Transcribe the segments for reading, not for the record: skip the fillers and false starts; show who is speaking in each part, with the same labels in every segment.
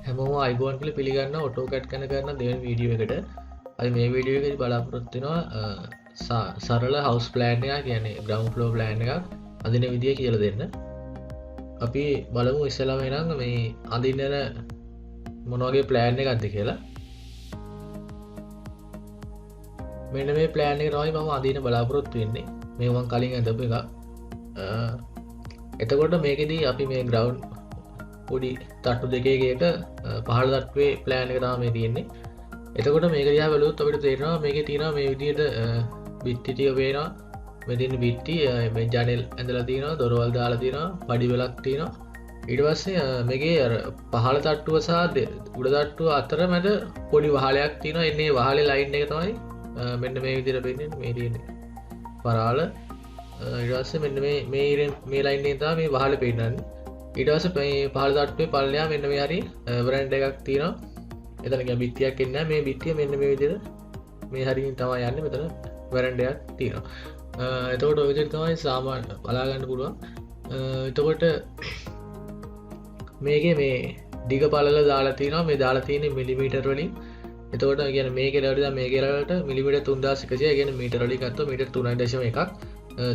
Speaker 1: හැමෝම අයිබෝන් කියලා පිළිගන්න AutoCAD ගැන කරන දෙවෙනි වීඩියෝ එකට. අපි මේ වීඩියෝ එකේදී බලාපොරොත්තු වෙනවා සරල house plan එකක් කියන්නේ ground floor plan එකක් අඳින විදිය කියලා දෙන්න. අපි බලමු ඉස්සෙල්ලාම එහෙනම් මේ අඳින්න මොන වගේ plan එකක්ද කියලා. මෙන්න මේ plan එක තමයි මම අඳින්න බලාපොරොත්තු වෙන්නේ. මේ මම කලින් අඳපු එක. එතකොට මේකෙදී අපි මේ ground පොඩි තට්ටු දෙකේක පහළ තට්ටුවේ ප්ලෑන් එක තමයි මේ තියෙන්නේ. එතකොට මේක දිහා බලුවොත් අපිට තේරෙනවා මේකේ තියෙනවා මේ විදිහට බිත්ති ටික පේනවා. මෙතන බිත්ති මේ ජනෙල් ඇඳලා තියෙනවා, දොරවල් දාලා තියෙනවා, පඩි වලක් තියෙනවා. ඊට පස්සේ මේකේ අර පහළ තට්ටුව සහ උඩ තට්ටුව අතර මැද පොඩි වහලයක් තියෙනවා. එන්නේ වහලේ ලයින් එක තමයි මෙන්න මේ විදිහට පෙන්නන්නේ මේ තියෙන්නේ. පරාල ඊට පස්සේ මෙන්න මේ ලයින් එකෙන් තමයි මේ වහලේ පෙන්නන්නේ. ඊට පස්සේ මේ පහළ තට්ටුවේ පල්ලෙහා මෙන්න මේ හරි වරන්ඩ් එකක් තියෙනවා. එතන ගියා බිත්තියක් එන්නේ නැහැ. මේ බිත්තිය මෙන්න මේ විදිහට මේ හරියින් තමයි යන්නේ. මෙතන වරන්ඩ් එකක් තියෙනවා. එතකොට ඔය විදිහට තමයි සාමාන්‍ය බලා ගන්න පුළුවන්. එතකොට මේකේ මේ දිග පළල දාලා තියෙනවා. මේ දාලා තියෙන්නේ මිලිමීටර් වලින්. එතකොට කියන්නේ මේකේ ලෙවල් මේ කෙරවලට මිලිමීටර් 3100. ඒ කියන්නේ මීටර වලින් ගත්තොත් මීටර් 3.1ක්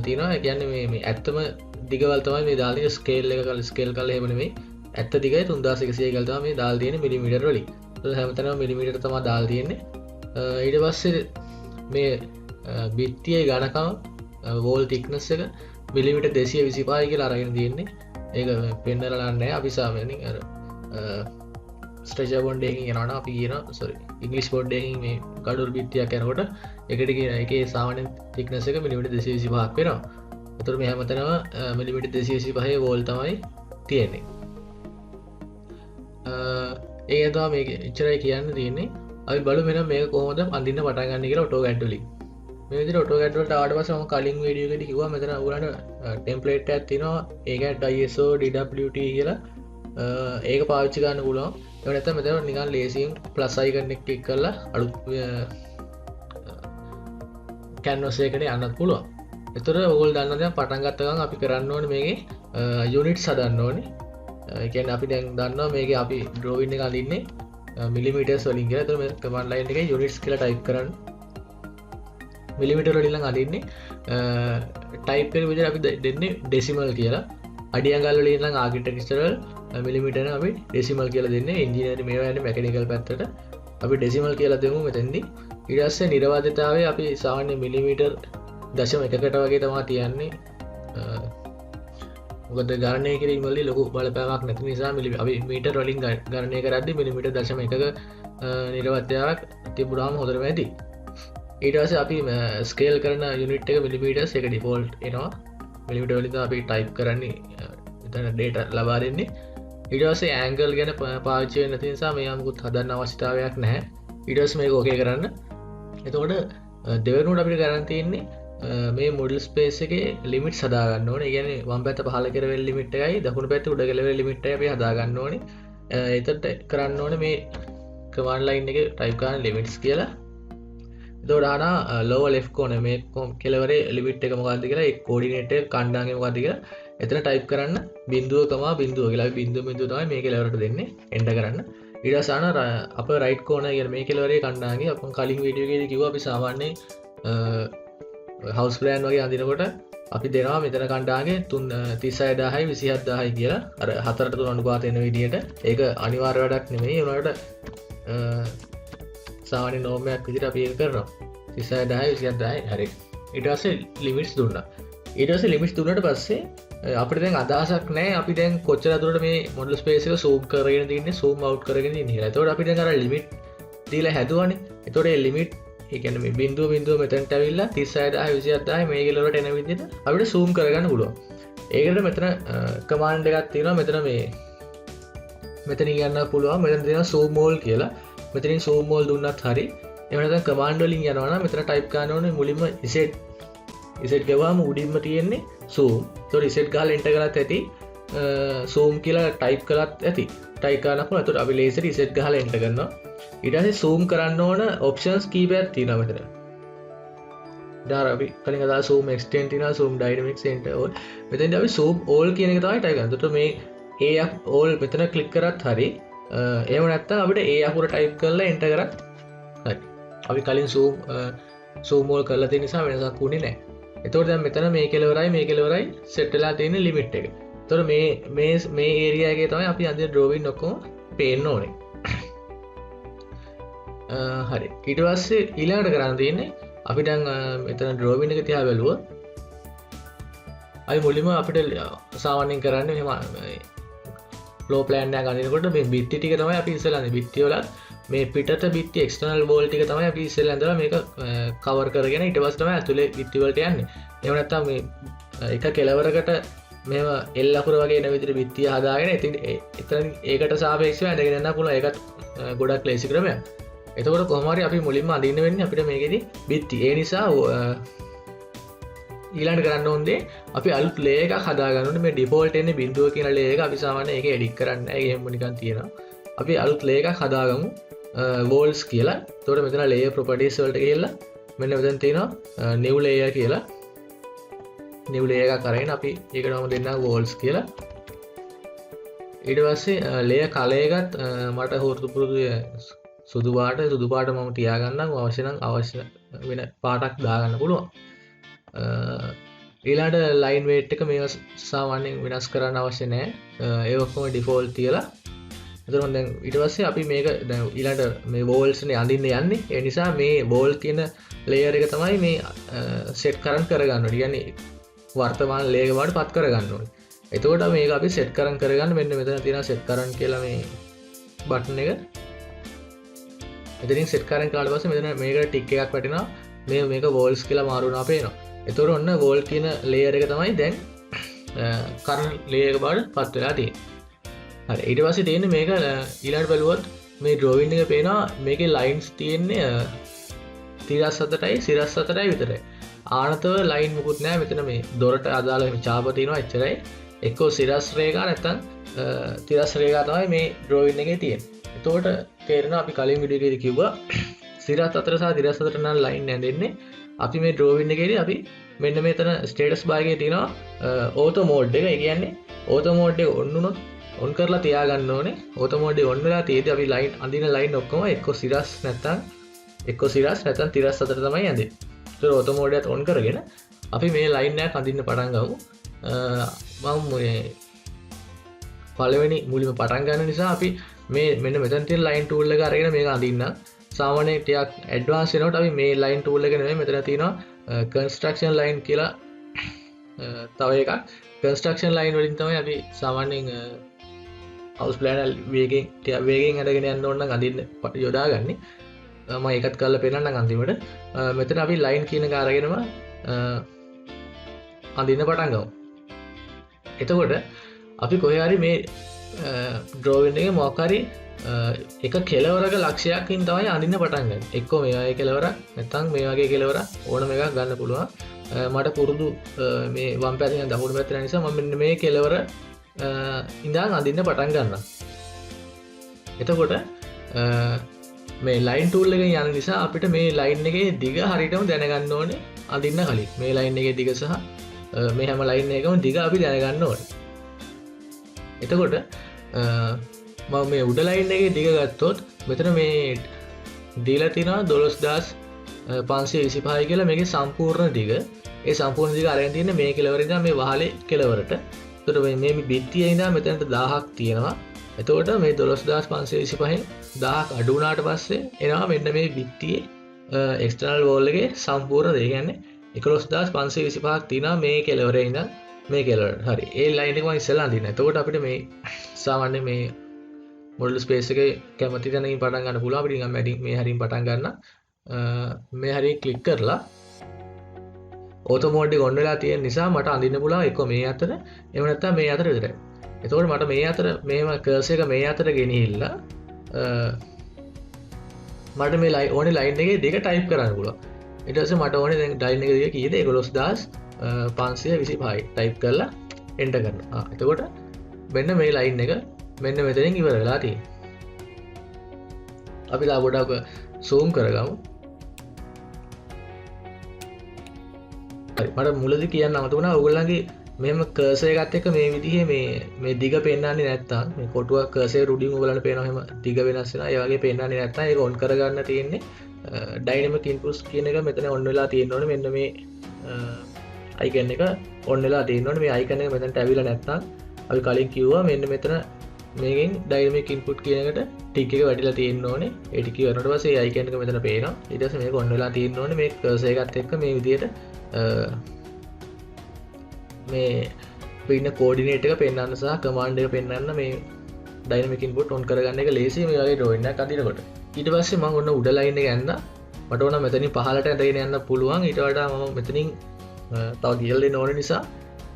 Speaker 1: තියෙනවා. ඒ කියන්නේ මේ ඇත්තම දිගවල් තමයි මේ දාලා තියෙන ස්කේල් එක කරලා ස්කේල් කරලා එහෙම නෙමෙයි. ඇත්ත දිගයි 3100 කියලා තමයි මේ දාලා තියෙන්නේ මිලිමීටර වලින්. ඒක හැමතැනම මිලිමීටර තමයි දාලා තියෙන්නේ. ඊට පස්සේ මේ බිත්තියේ ඝනකම වෝල් thickness එක මිලිමීටර 225 කියලා අරගෙන තියෙන්නේ. ඒක පෙන්නලා නැහැ අපි සාමාන්‍යයෙන් අර ස්ට්‍රෙචර් බොන්ඩ් එකකින් යනවනම් අපි කියනවා sorry ඉංග්‍රීසි බොන්ඩ් එකකින් මේ කඩොල් බිත්තියක් යනකොට ඒකට කියන එකේ සාමාන්‍ය thickness එක මිලිමීටර 225ක් වෙනවා. එතකොට මේ හැමතැනම මිලිමීටර් 225 වෝල් තමයි තියෙන්නේ. ඒක තමයි මේක එච්චරයි කියන්න තියෙන්නේ. අපි බලමු එහෙනම් මේක කොහොමද අඳින්න පටන් ගන්න කියලා AutoCAD වලින්. මේ විදිහට AutoCAD වලට ආවට පස්සේ මම කලින් වීඩියෝ එකේදී කිව්වා මෙතන ඔයගලන්ට ටෙම්ප්ලේට් එකක් තියෙනවා. ඒකට ISO DWT කියලා ඒක පාවිච්චි කරන්න පුළුවන්. ඒක නැත්නම් මෙතන නිකන් ලේසියෙන් ප්ලස් අයිකන් එක ක්ලික් කරලා අලුත් canvas එකට යන්නත් පුළුවන්. එතකොට ඕගොල්ලෝ දන්නවා දැන් පටන් ගත්ත ගමන් අපි කරන්න ඕනේ මේකේ යුනිට්ස් හදන්න ඕනේ. ඒ කියන්නේ අපි දැන් දන්නවා මේකේ අපි ඩ්‍රොයින් එක අඳින්නේ මිලිමීටර්ස් වලින් කියලා. එතකොට මේ කමාන්ඩ් ලයින් එකේ යුනිට්ස් කියලා ටයිප් කරන්න. මිලිමීටර් වලින් නම් අඳින්නේ ටයිප් කරන විදිහට අපි දෙන්නේ ඩෙසිමල් කියලා. අඩි අඟල් වලින් නම් ආකිටෙක්චරල් මිලිමීටර් නම් අපි ඩෙසිමල් කියලා දෙන්නේ. ඉන්ජිනේරින් මේවා යන්නේ මැකැනිකල් පැත්තට. අපි ඩෙසිමල් කියලා දෙමු මෙතෙන්දී. ඊට පස්සේ නිරවදිතාවය අපි සාමාන්‍ය මිලිමීටර් 0.1කට වගේ තමයි තියන්නේ. මොකද ගණනය කිරීම වලදී ලොකු බලපෑමක් නැති නිසා අපි මීටර් වලින් ගණනය කරද්දී මිලිමීටර් 0.1ක නිරවදිතාවක් තිබුණාම හොඳටම ඇති. ඊට පස්සේ අපි ස්කේල් කරන යුනිට් එක මිලිමීටර්ස් ඒක ඩිෆෝල්ට් එනවා. මිලිමීටර් වලින් තමයි අපි ටයිප් කරන්නේ එතන data ලබා දෙන්නේ. ඊට පස්සේ ඇන්ගල් ගැන පාවිච්චි වෙන නැති නිසා මේ අමුකුත් හදන්න අවශ්‍යතාවයක් නැහැ. ඊට පස්සේ මේක ඕකේ කරන්න. එතකොට දෙවෙනුවට අපිට කරන්න තියෙන්නේ මේ මොඩල් ස්පේස් එකේ ලිමිට්ස් හදා ගන්න ඕනේ. ඒ කියන්නේ වම් පැත්ත පහළ කෙරවෙන ලිමිට් එකයි දකුණු පැත්ත උඩ කෙරවෙන ලිමිට් එකයි අපි හදා ගන්න ඕනේ. එතකොට කරන්න ඕනේ මේ කමාන්ඩ් ලයින් එකේ ටයිප් කරන ලිමිට්ස් කියලා. එතකොට ආනා lower left corner මේ කෙලවරේ ලිමිට් එක මොකක්ද කියලා ඒ කෝඩිනේට් එක කණ්ඩායම මොකක්ද කියලා එතන ටයිප් කරන්න බිඳුව කමා බිඳුව කියලා අපි බිඳුව තමයි මේ කෙලවරට දෙන්නේ එන්ටර් කරන්න. ඊට පස්සේ ආනා අපේ right corner කියන මේ කෙලවරේ කණ්ඩායමේ අපි කලින් වීඩියෝ එකේදී කිව්වා අපි සාමාන්‍යයෙන් house plan වගේ අඳිනකොට අපි දෙනවා මෙතන කණ්ඩායමේ 36000යි 27000යි කියලා අර 4ට 3 අනුපාත වෙන විදිහට. ඒක අනිවාර්ය වැඩක් නෙමෙයි. ඒ වුණාට සාමාන්‍ය නෝමයක් විදිහට අපි ඒක කරනවා 36000යි 27000යි හරි. ඊට පස්සේ ලිමිට්ස් දුන්නා. ඊට පස්සේ ලිමිට්ස් දුන්නාට පස්සේ අපිට දැන් අදහසක් නැහැ අපි දැන් කොච්චර දුරට මේ මොඩල් ස්පේස් එක zoom කරගෙන තින්නේ zoom out කරගෙන ඉන්නේ කියලා. එතකොට අපි දැන් අර ලිමිට් දීලා හැදුවානේ. එතකොට මේ ලිමිට් ඒ කියන්නේ මේ බිඳුව මෙතනට ඇවිල්ලා 36000 27000 මේ කෙලවරට එන විදිහට අපිට zoom කරගන්න පුළුවන්. ඒකට මෙතන කමාන්ඩ් එකක් තියෙනවා. මෙතන කියන්න පුළුවන්. මෙතන තියෙනවා zoom all කියලා. මෙතනින් zoom all දුන්නත් හරි. එහෙම නැත්නම් කමාන්ඩ් වලින් යනවා නම් මෙතන ටයිප් කරන්න ඕනේ මුලින්ම ඉසෙට් ගාවම උඩින්ම තියෙන්නේ zoom. ඒතකොට ඉසෙට් ගහලා එන්ටර් කරලත් ඇති. zoom කියලා ටයිප් කළත් ඇති. ටයිප් කරනකොට එතකොට අපි ලේසර් ඉසෙට් ගහලා එන්ටර් කරනවා. ඊට පස්සේ zoom කරන්න ඕන ඔප්ෂන්ස් කීපයක් තියෙනවා මෙතන. දැන් අපි කලින් කතා zoom extend තියෙනවා zoom dynamic center all. මෙතෙන්දී අපි zoom all කියන එක තමයි ටයිප් කරන්නේ. එතකොට මේ all මෙතන ක්ලික් කරත් හරි එහෙම නැත්නම් අපිට ඒ අකුර ටයිප් කරලා එන්ටර් කරත් හරි. අපි කලින් zoom all කරලා තියෙන නිසා වෙනසක් වුණේ නැහැ. එතකොට දැන් මෙතන මේ කෙලවරයි සෙට් වෙලා තියෙන ලිමිට් එක. එතකොට මේ ඒරියා එකේ තමයි අපි අද drawing ඔක්කොම පේන්න ඕනේ. හරි. ඊට පස්සේ ඊළඟට කරන්න තියෙන්නේ අපි දැන් මෙතන drawing එක තියා බැලුවොත් අපි මුලින්ම අපිට සාමාන්‍යයෙන් කරන්නේ මෙහෙම floor plan එක ගන්නකොට මේ බිත්ති ටික තමයි අපි ඉස්සෙල්ලා බිත්ති වල මේ පිටත බිත්ති external wall ටික තමයි අපි ඉස්සෙල්ලා ඉඳලා මේක cover කරගෙන ඊට පස්සේ තමයි ඇතුලේ බිත්ති වලට යන්නේ. එහෙම නැත්නම් මේ එක කෙලවරකට මේව L අකුර වගේ එන විදිහට බිත්තිය හදාගෙන ඉතින් එතන ඒකට සාපේක්ෂව ඇඳගෙන යන්න පුළුවන්. ඒකත් ගොඩක් ලේසි ක්‍රමයක්. එතකොට කොහොම හරි අපි මුලින්ම අඳින්න වෙන්නේ අපිට මේකෙදි බිත්ති. ඒ නිසා ඊළඟට කරන්න ඕනේ අපි අලුත් ලේයර් එකක් හදාගන්න ඕනේ. මේ ඩිෆෝල්ට් එන්නේ බිඳුව කියන ලේයර් එක අපි සාමාන්‍යයෙන් ඒක එඩිට් කරන්නේ නැහැ. ඒක එහෙම නිකන් තියෙනවා. අපි අලුත් ලේයර් එකක් හදාගමු. walls කියලා. එතකොට මෙතන layer properties වලට ගිහලා මෙන්න මෙතන තියෙනවා new layer කියලා. new layer එකක් අරගෙන අපි ඒකට නම දෙන්නම් walls කියලා. ඊට පස්සේ layer color එකත් මට හොරුදු පුරුදු සුදු පාට මම තියාගන්නම්. අවශ්‍ය නම් අවශ්‍ය වෙන පාටක් දාගන්න පුළුවන්. ඊළඟට line weight එක මේව සාමාන්‍යයෙන් වෙනස් කරන්න අවශ්‍ය නැහැ. ඒ ඔක්කොම default තියලා එතකොට දැන් ඊට පස්සේ අපි මේක දැන් ඊළඟට මේ walls නේ අඳින්න යන්නේ. ඒ නිසා මේ wall කියන layer එක තමයි මේ set කරගන්න ඕනේ. කියන්නේ වර්තමාන layer වලට පත් කරගන්න ඕනේ. එතකොට මේක අපි set කරගන්න මෙන්න මෙතන තියෙනවා set කරන්න කියලා මේ button එක. එතනින් set කරන් කාලා පස්සේ මෙතන මේකට tick එකක් වැටෙනවා. මේක walls කියලා මාරු වෙනවා පේනවා. එතකොට ඔන්න wall කියන layer එක තමයි දැන් current layer එක බවට පත් වෙලා තියෙන්නේ. හරි ඊට පස්සේ තියෙන්නේ මේක ඊළඟට බලුවොත් මේ drawing එකේ පේනවා මේකේ lines තියෙන්නේ 37යි 37යි විතරයි. ආනතව line මුකුත් නැහැ. මෙතන මේ දොරට අදාළ මේ ඡාප තියෙනවා එච්චරයි. එක්කෝ සිරස් රේඛා නැත්නම් තිරස් රේඛා තමයි මේ drawing එකේ තියෙන්නේ. එතකොට තේරෙනවා අපි කලින් වීඩියෝ එකේදී කිව්වා සිරස් අතර සහ තිරස් අතර නම් line නැදෙන්නේ. අපි මේ drawing එකේදී අපි මෙන්න මෙතන status bar එකේ තියෙනවා auto mode එක. ඒ කියන්නේ auto mode එක on වුණොත් on කරලා තියාගන්න ඕනේ. auto mode එක on වෙලා තියෙද්දි අපි line අඳින line ඔක්කොම එක්ක සිරස් නැත්නම් තිරස් අතර තමයි අඳින්නේ. ඒතර auto mode එකත් on කරගෙන අපි මේ line එකක් අඳින්න පටන් ගමු. මම මේ පළවෙනි මුලින්ම පටන් ගන්න නිසා අපි මේ මෙන්න මෙතන තියෙන line tool එක අරගෙන මේක අඳින්න. සාමාන්‍යයෙන් ටිකක් ඇඩ්වාන්ස් වෙනකොට අපි මේ line tool එක නෙමෙයි මෙතන තියෙනවා construction line කියලා තව එකක්. construction line වලින් තමයි අපි සාමාන්‍යයෙන් house planner වේගෙන් අරගෙන යන්න ඕන නම් අඳින්න යොදාගන්නේ. මම ඒකත් කරලා පෙන්නන්නම් අන්තිමට. මෙතන අපි line කියන එක අරගෙනම අඳින්න පටන් ගමු. එතකොට අපි කොහේ හරි මේ drawing එකේ මොකක් හරි එක කෙලවරක ලක්ෂයකින් තමයි අඳින්න පටන් ගන්න. එක්කෝ මේ වගේ කෙලවරක් නැත්නම් මේ වගේ කෙලවරක් ඕනම එකක් ගන්න පුළුවන්. මට පුරුදු මේ වම් පැත්තෙන් දකුණු පැත්තට යන නිසා මම මෙන්න මේ කෙලවර ඉඳන් අඳින්න පටන් ගන්නවා. එතකොට මේ line tool එකෙන් යන නිසා අපිට මේ line එකේ දිග හරියටම දැනගන්න ඕනේ අඳින්න කලින්. මේ line එකේ දිග සහ මේ හැම line එකකම දිග අපි දැනගන්න ඕනේ. එතකොට මම මේ උඩ line එකේ දිග ගත්තොත් මෙතන මේ දීලා තියෙනවා 12525 කියලා මේකේ සම්පූර්ණ දිග. ඒ සම්පූර්ණ දිග අරගෙන තියෙන්නේ මේ කෙලවරේ ඉඳන් මේ වහලේ කෙලවරට. එතකොට මේ බිත්තියේ ඉඳන් මෙතනට 1000ක් තියෙනවා. එතකොට මේ 12525න් 1000ක් අඩු වුණාට පස්සේ එනවා මෙන්න මේ බිත්තියේ external wall එකේ සම්පූර්ණ දේ. කියන්නේ 11525ක් තියෙනවා මේ කෙලවරේ ඉඳන් මේ කෙලවරට. හරි. ඒ line එක මම ඉස්සෙල්ලා අඳින්න. එතකොට අපිට මේ සාමාන්‍ය මේ model space එකේ කැමති තැනකින් පටන් ගන්න පුළුවන්. අපිට නිකන් මේ හරියින් පටන් ගන්න. මේ හරිය click කරලා auto mode එක on වෙලා තියෙන නිසා මට අඳින්න පුළුවන් එක්ක මේ අතර එහෙම නැත්නම් මේ අතර විතරයි. එතකොට මට මේ අතර මේම cursor එක මේ අතර ගෙනිහිල්ලා මට මේ ඕනේ line එකේ දෙක type කරන්න පුළුවන්. ඊට පස්සේ මට ඕනේ දැන් line එකේ දෙක කීයද 11525යි type කරලා enter කරනවා. එතකොට මෙන්න මේ line එක මෙන්න මෙතනින් ඉවර වෙලා තියෙනවා. අපි ලා පොඩක් zoom කරගමු. හරි මට මුලදී කියන්න අමතක වුණා ඔයගොල්ලන්ගේ මෙම කර්සර් එකත් එක්ක මේ විදිහේ මේ දිග පෙන්වන්නේ නැත්තම් මේ කොටුව කර්සර් උඩින් ඔයගලන්ට පේනවා එහෙම දිග වෙනස් වෙනවා. ඒ වගේ පෙන්වන්නේ නැත්තම් ඒක ඔන් කරගන්න තියෙන්නේ ඩයිනමික් ඉන්පුට්ස් කියන එක මෙතන ඔන් වෙලා තියෙන්න ඕනේ. මෙන්න මේ අයිකන් එක ඔන් වෙලා තියෙන්න ඕනේ. මේ අයිකන් එක මෙතනට ඇවිල්ලා නැත්තම් අපි කලින් කිව්වා මෙන්න මෙතන මේකෙන් ඩයිනමික් ඉන්පුට් කියන එකට ටික් එක වැඩිලා තියෙන්න ඕනේ. ඒ ටික කරනකොට පස්සේ ඒ අයිකන් එක මෙතන පේනවා. ඊට පස්සේ මේක ඔන් වෙලා තියෙන්න ඕනේ. මේ කර්සර් එකත් එක්ක මේ විදිහට මේ පින්න කෝඩිනේට් එක පෙන්වන්න සහ කමාන්ඩ් එක පෙන්වන්න මේ ඩයිනමික් ඉන්පුට් ඔන් කරගන්න එක ලේසියි මේ වගේ ඩ්‍රෝයින් එකක් අදිනකොට. ඊට පස්සේ මම ඔන්න උඩ ලයින් එක යන්න මට ඕන මෙතනින් පහළට ඇදගෙන යන්න පුළුවන්. ඊට වඩා මම මෙතනින් තව ගියල් දෙන්න ඕන නිසා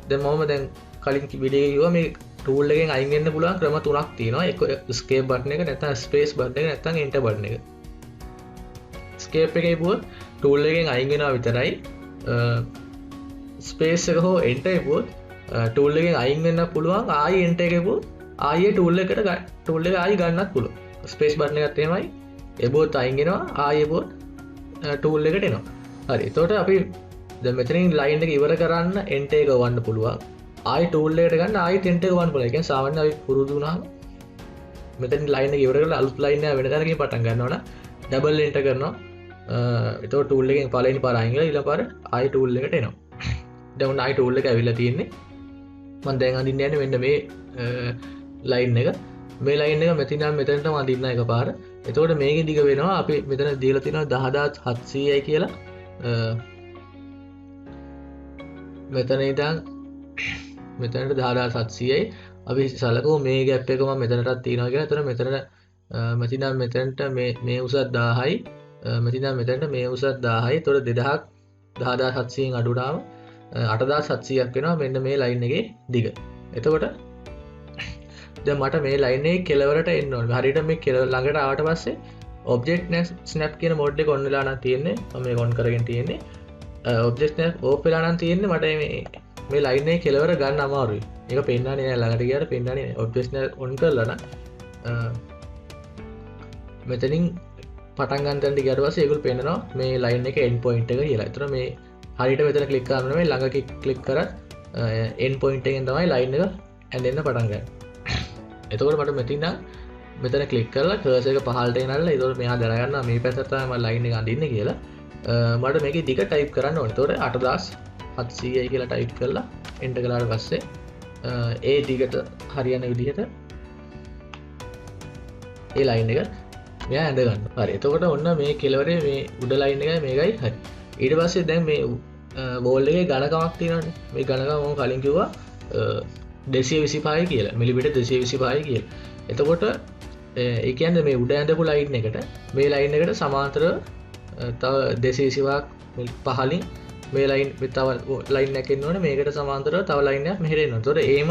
Speaker 1: දැන් මම දැන් කලින් වීඩියෝ එකේ කිව්වා මේ ටූල් එකෙන් අයින් වෙන්න පුළුවන් ක්‍රම තුනක් තියෙනවා. එක ස්කේප් බටන් එක, නැත්නම් ස්පේස් බටන් එක, නැත්නම් එන්ටර් බටන් එක. ස්කේප් එකේ පුවත් ටූල් එකෙන් අයින් වෙනවා විතරයි. ස්පේස් එක හෝ එන්ටර් එක පුවත් ටූල් එකෙන් අයින් වෙන්න පුළුවන්. ආයි එන්ටර් එකේ පුවත් ආයේ ටූල් එක ආයි ගන්නත් පුළුවන්. ස්පේස් බටන් එකත් එහෙමයි. ඒ පුවත් අයින් වෙනවා ආයේ පුවත් ටූල් එකට එනවා. හරි. එතකොට අපි දැන් මෙතනින් ලයින් එක ඉවර කරන්න එන්ටර් එක වන්න පුළුවන්. ආයි ටූල් එකට ගන්න ආයි ටෙන්ට් එක වන්න පුළුවන්. ඒ කියන්නේ සාමාන්‍යයෙන් අපි පුරුදු වුණාම මෙතනින් ලයින් එක ඉවර කරලා අලුත් ලයින් එක වෙන තැනකින් පටන් ගන්නවා නම් ඩබල් එන්ටර් කරනවා. එතකොට ටූල් එකෙන් පළවෙනි පාර අයින් කරලා ඊළඟ පාර ආයි ටූල් එකට එනවා. දැන් උන් ආයි ටූල් එක ඇවිල්ලා තියෙන්නේ. මම දැන් අඳින්න යන්නේ මෙන්න මේ ලයින් එක. මේ ලයින් එක මෙතනටම අඳින්න එකපාර. එතකොට මේකේ දිග වෙනවා අපි මෙතන දීලා තියෙනවා 10700යි කියලා. මෙතන ඉඳන් මෙතනට 10700යි අපි සලකමු මේ ගැප් එක මම මෙතනටත් තියනවා කියලා. එතන මෙතන මෙතනට මේ උසත් 1000යි මෙතන මෙතනට මේ උසත් 1000යි. එතකොට 2000ක් 10700න් අඩු වුණාම 8700ක් වෙනවා මෙන්න මේ ලයින් එකේ දිග. එතකොට දැන් මට මේ ලයින් එකේ කෙලවරට එන්න ඕනේ. හරියට මේ කෙලවර ළඟට ආවට පස්සේ ඔබ්ජෙක්ට් ස්නැප් කියන මෝඩ් එක ඔන් වෙලා නම් තියෙන්නේ. මම මේක ඔන් කරගෙන තියෙන්නේ. ඔබ්ජෙක්ට් ස්නැප් ඕෆ් වෙලා නම් තියෙන්නේ. මට මේ ලයින් එකේ කෙලවර ගන්න අමාරුයි. ඒක පෙන්නන්නේ නැහැ ළඟට ගියාට පෙන්නන්නේ නැහැ. ඔබ්ජෙක්ට් ස්නැප් ඔන් කරලා නම් මෙතනින් පටන් ගන්න තැනට ගියාට පස්සේ ඒගොල්ලෝ පෙන්නනවා මේ ලයින් එකේ එන්ඩ් පොයින්ට් එක කියලා. ඒතර මේ හරියට මෙතන ක්ලික් කරන්න ඕනේ. ළඟ ක්ලික් කරත් එන්ඩ් පොයින්ට් එකෙන් තමයි ලයින් එක ඇඳෙන්න පටන් ගන්න. එතකොට මට මෙතන ක්ලික් කරලා කර්සර් එක පහළට ගෙනල්ලා ඒතකොට මෙහා දැනගන්නවා මේ පැත්තට තමයි මම ලයින් එක අඳින්නේ කියලා. මට මේකේ දිග ටයිප් කරන්න ඕනේ. එතකොට 8700යි කියලා ටයිප් කරලා එන්ටර් කළාට පස්සේ ඒ දිගට හරියන විදිහට ඒ ලයින් එක මෙයා ඇඳ ගන්නවා. හරි. එතකොට ඔන්න මේ කෙලවරේ මේ උඩ ලයින් එකයි මේකයි හරි. ඊට පස්සේ දැන් මේ බෝල් එකේ ඝනකමක් තියෙනවානේ. මේ ඝනකම මම කලින් කිව්වා 225 කියලා. මිලිමීටර් 225 කියලා. එතකොට ඒ කියන්නේ මේ උඩ ඇඳපු ලයින් එකට මේ ලයින් එකට සමාන්තරව තව 225ක් පහලින් මේ ලයින් තව ලයින් එකක් එන්න ඕනේ. මේකට සමාන්තරව තව ලයින් එකක් මෙහෙට එන්න ඕනේ. එතකොට ඒම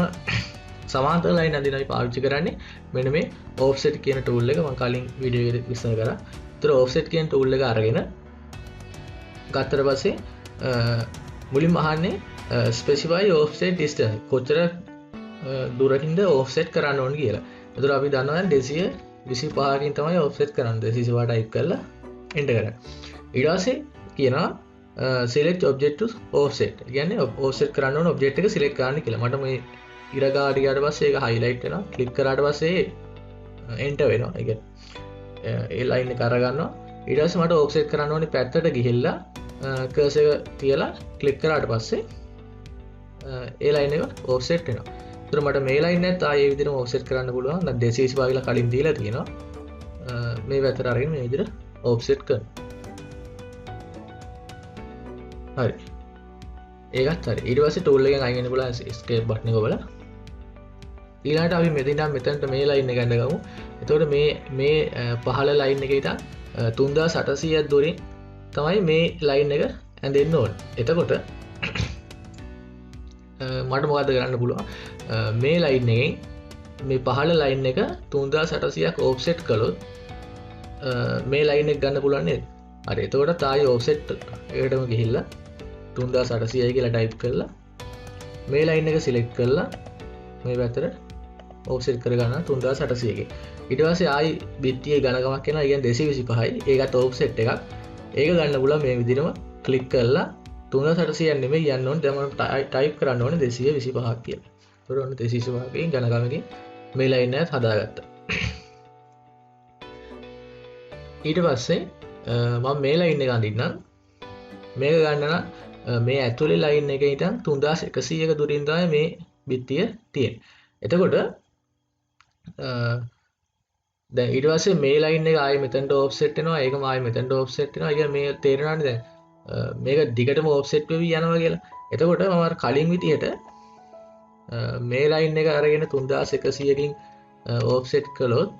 Speaker 1: සමාන්තර ලයින් අඳින අපි පාවිච්චි කරන්නේ මෙන්න මේ offset කියන tool එක. මම කලින් වීඩියෝ එකේ විස්තර කරා. ඒතර offset කියන tool එක අරගෙන ගත්තට පස්සේ මුලින්ම අහන්නේ specify offset distance කොච්චර දුරකින්ද offset කරන්න ඕනේ කියලා. ඒතර අපි දන්නවා දැන් 225කින් තමයි offset කරන්නේ. 225 ටයිප් කරලා enter කරන්න. ඊට පස්සේ කියනවා select object to offset. කියන්නේ offset කරන්න ඕන object එක select කරන්න කියලා. මට මේ ඉර ගාඩ ගියාට පස්සේ ඒක highlight වෙනවා. click කරාට පස්සේ enter වෙනවා. ඒ කියන්නේ ඒ line එක අරගන්නවා. ඊට පස්සේ මට offset කරන්න ඕනේ පැත්තට ගිහිල්ලා cursor එක තියලා click කරාට පස්සේ ඒ line එක offset වෙනවා. ඒතර මට මේ line එකත් ආයේ මේ විදිහටම offset කරන්න පුළුවන්. දැන් 225 කියලා කලින් දීලා තියෙනවා. මේ පැත්තට අරගෙන මේ විදිහට offset කරනවා. හරි. ඒකත් හරි. ඊට පස්සේ tool එකෙන් අයින් වෙන්න පුළුවන් escape button එක බලලා. ඊළඟට අපි මෙතනට මේ line එක ගමු. එතකොට මේ පහළ line එකේ ඉතින් 3800ක් දුරින් තමයි මේ line එක ඇඳෙන්න ඕනේ. එතකොට මට මොකද කරන්න පුළුවන්? මේ line එකෙන් මේ පහළ line එක 3800ක් offset කළොත් මේ line එක ගන්න පුළුවන් නේද? හරි. එතකොට තායි offset එකටම ගිහිල්ලා 3800යි කියලා ටයිප් කරලා මේ line එක select කරලා මේ පැත්තට offset කරගන්න 3800 එකේ. ඊට පස්සේ ආයි බිත්තියේ ඝනකමක් එනවා. ඒ කියන්නේ 225යි. ඒකත් offset එකක්. ඒක ගන්න පුළුවන් මේ විදිහටම click කරලා 360 නෙමෙයි යන්න ඕනේ. දැන් මම ටයිප් කරන්න ඕනේ 225ක් කියලා. ඒතකොට ඔන්න 225කින් ඝනකමකින් මේ ලයින් එකත් හදාගත්තා. ඊට පස්සේ මම මේ ලයින් එක අඳින්නම්. මේක ගන්න නම් මේ ඇතුලේ ලයින් එකේ ඉඳන් 3100ක දුරින් තමයි මේ බිත්තිය තියෙන්නේ. එතකොට දැන් ඊට පස්සේ මේ ලයින් එක ආයෙ මෙතනට ඔෆ්සෙට් වෙනවා. ඒකම ආයෙ මෙතනට ඔෆ්සෙට් වෙනවා. ඒක මේ තේරෙනවනේ දැන්. මේක දිගටම ඔෆ්සෙට් වෙවි යනවා කියලා. එතකොට මම අර කලින් විදිහට මේ ලයින් එක අරගෙන 3100කින් ඔෆ්සෙට් කළොත්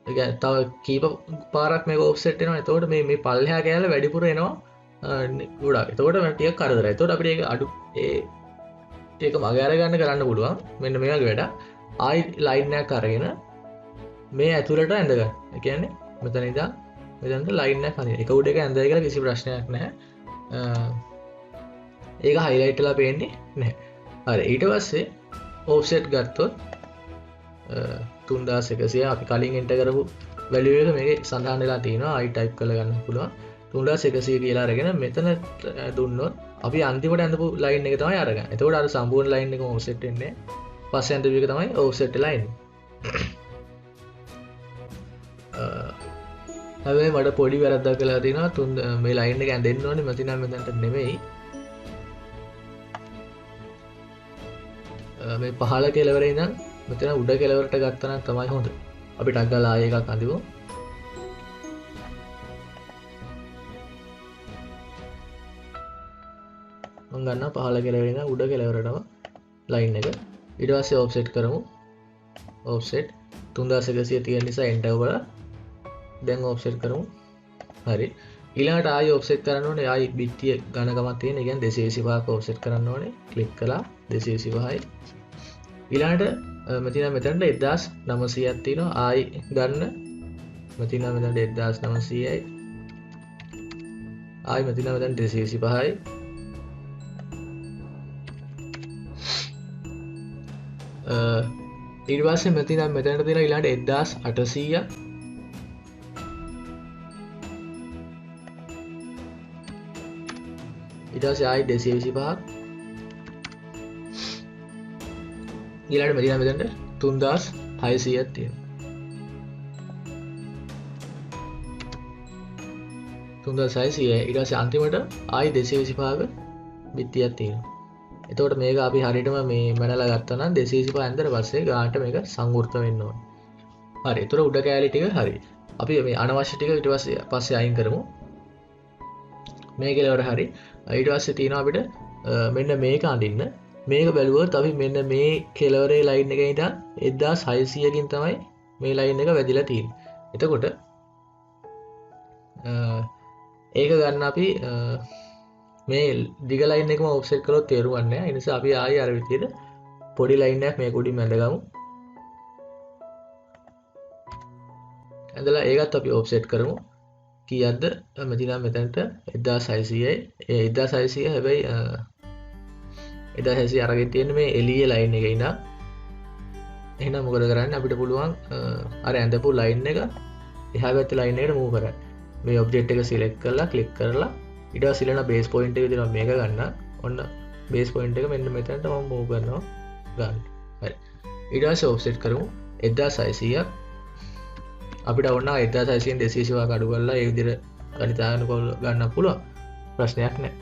Speaker 1: ඒ කියන්නේ තව කීප පාරක් මේක ඔෆ්සෙට් වෙනවා. එතකොට මේ පල්ලෙහා කෑල්ල වැඩිපුර එනවා ගොඩක්. එතකොට මම ටිකක් කරදරයි. එතකොට අපිට ඒක අඩු ඒක මග අරගන්න කරන්න පුළුවන්. මෙන්න මේ වගේ වැඩ. ආයි ලයින් එකක් අරගෙන මේ ඇතුළට ඇඳගන්න. ඒ කියන්නේ මෙතන ඉඳන් මෙතනට ලයින් එකක් අඳින්න. එක උඩ එක ඇඳලා කියලා කිසි ප්‍රශ්නයක් නැහැ. ඒක හයිලයිට් වෙලා පේන්නේ නැහැ. හරි. ඊට පස්සේ ඔෆ්සෙට් ගත්තොත් 3100 අපි කලින් එන්ටර් කරපු වැලියු එක මේකේ සඳහන් වෙලා තියෙනවා. ආයි ටයිප් කරලා ගන්න පුළුවන්. 3100 කියලා අරගෙන මෙතන දුන්නොත් අපි අන්තිමට ඇඳපු ලයින් එක තමයි අරගන්නේ. එතකොට අර සම්පූර්ණ ලයින් එකම ඔෆ්සෙට් වෙන්නේ. පස්සේ ඇඳපු එක තමයි ඔෆ්සෙට් වෙලා එන්නේ. හැබැයි මට පොඩි වැරද්දක් වෙලා තියෙනවා. මේ ලයින් එක ඇඳෙන්න ඕනේ මෙතන මෙතනට නෙමෙයි. මේ පහළ කෙළවරේ ඉඳන් මෙතන උඩ කෙළවරට ගත්තා නම් තමයි හොඳ. අපි ටක් ගාලා ආයෙ එකක් අඳිමු. මම ගන්නවා පහළ කෙළවරේ ඉඳන් උඩ කෙළවරටම ලයින් එක. ඊට පස්සේ ඔෆ්සෙට් කරමු. ඔෆ්සෙට් 3100 තියෙන නිසා එන්ටර් කරලා දැන් ඔෆ්සෙට් කරමු. හරි. ඊළඟට ආයෙ ඔෆ්සෙට් කරන්න ඕනේ. ආයෙ බිත්තිය ඝනකමක් තියෙන. ඒ කියන්නේ 225ක ඔෆ්සෙට් කරන්න ඕනේ. ක්ලික් කළා 225යි. ඊළඟට මෙතනට 1900ක් තියෙනවා. ආයෙ ගන්න. මෙතනට 1900යි. ආයෙ මෙතනට 225යි. ඊට පස්සේ මෙතනට තියෙන ඊළඟට 1800ක්. ඊට පස්සේ ආයෙ 225ක්. ඊළඟට මෙතනට 3600ක් තියෙනවා. 3600. ඊට පස්සේ අන්තිමට ආයෙ 225ක බිත්තියක් තියෙනවා. එතකොට මේක අපි හරියටම මේ මැනලා ගත්තා නම් 225 ඇඳලා පස්සේ ගානට මේක සංවෘත වෙන්න ඕනේ. හරි. ඒතර උඩ කෑලි ටික හරි. අපි මේ අනවශ්‍ය ටික ඊට පස්සේ අයින් කරමු. මේ කෙලවර හරි. ඊට පස්සේ තියෙනවා අපිට මෙන්න මේක අඳින්න. මේක බැලුවොත් අපි මෙන්න මේ කෙලවරේ ලයින් එකේ ඉඳන් 1600කින් තමයි මේ ලයින් එක වැදිලා තියෙන්නේ. එතකොට ඒක ගන්න අපි මේ දිග ලයින් එකම ඔෆ්සෙට් කරොත් තේරුම් ගන්න නැහැ. ඒ නිසා අපි ආයෙ අර විදිහට පොඩි ලයින් එකක් මේක උඩින් ඇඳගමු. ඇඳලා ඒකත් අපි ඔෆ්සෙට් කරමු. කීයක්ද? මෙතනට 1600යි. ඒ 1600 හැබැයි 1600 අරගෙන තියෙන්නේ මේ එළියේ ලයින් එකේ ඉඳන්. එහෙනම් මොකද කරන්නේ? අපිට පුළුවන් අර ඇඳපු ලයින් එක එහා පැත්තේ ලයින් එකට මූව් කරන්න. මේ ඔබ්ජෙක්ට් එක සිලෙක්ට් කරලා ක්ලික් කරලා ඊට පස්සේ ඊළඟ බේස් පොයින්ට් එක දෙනවා මේක ගන්න. ඔන්න බේස් පොයින්ට් එක මෙන්න මෙතනට මම මූව් කරනවා ගන්න. හරි. ඊට පස්සේ ඔෆ්සෙට් කරමු 1600ක්. අපිට ඕන 1600න් 225ක් අඩු කරලා ඒ විදිහට ගණිතානුකූල ගන්න පුළුවන්. ප්‍රශ්නයක් නැහැ.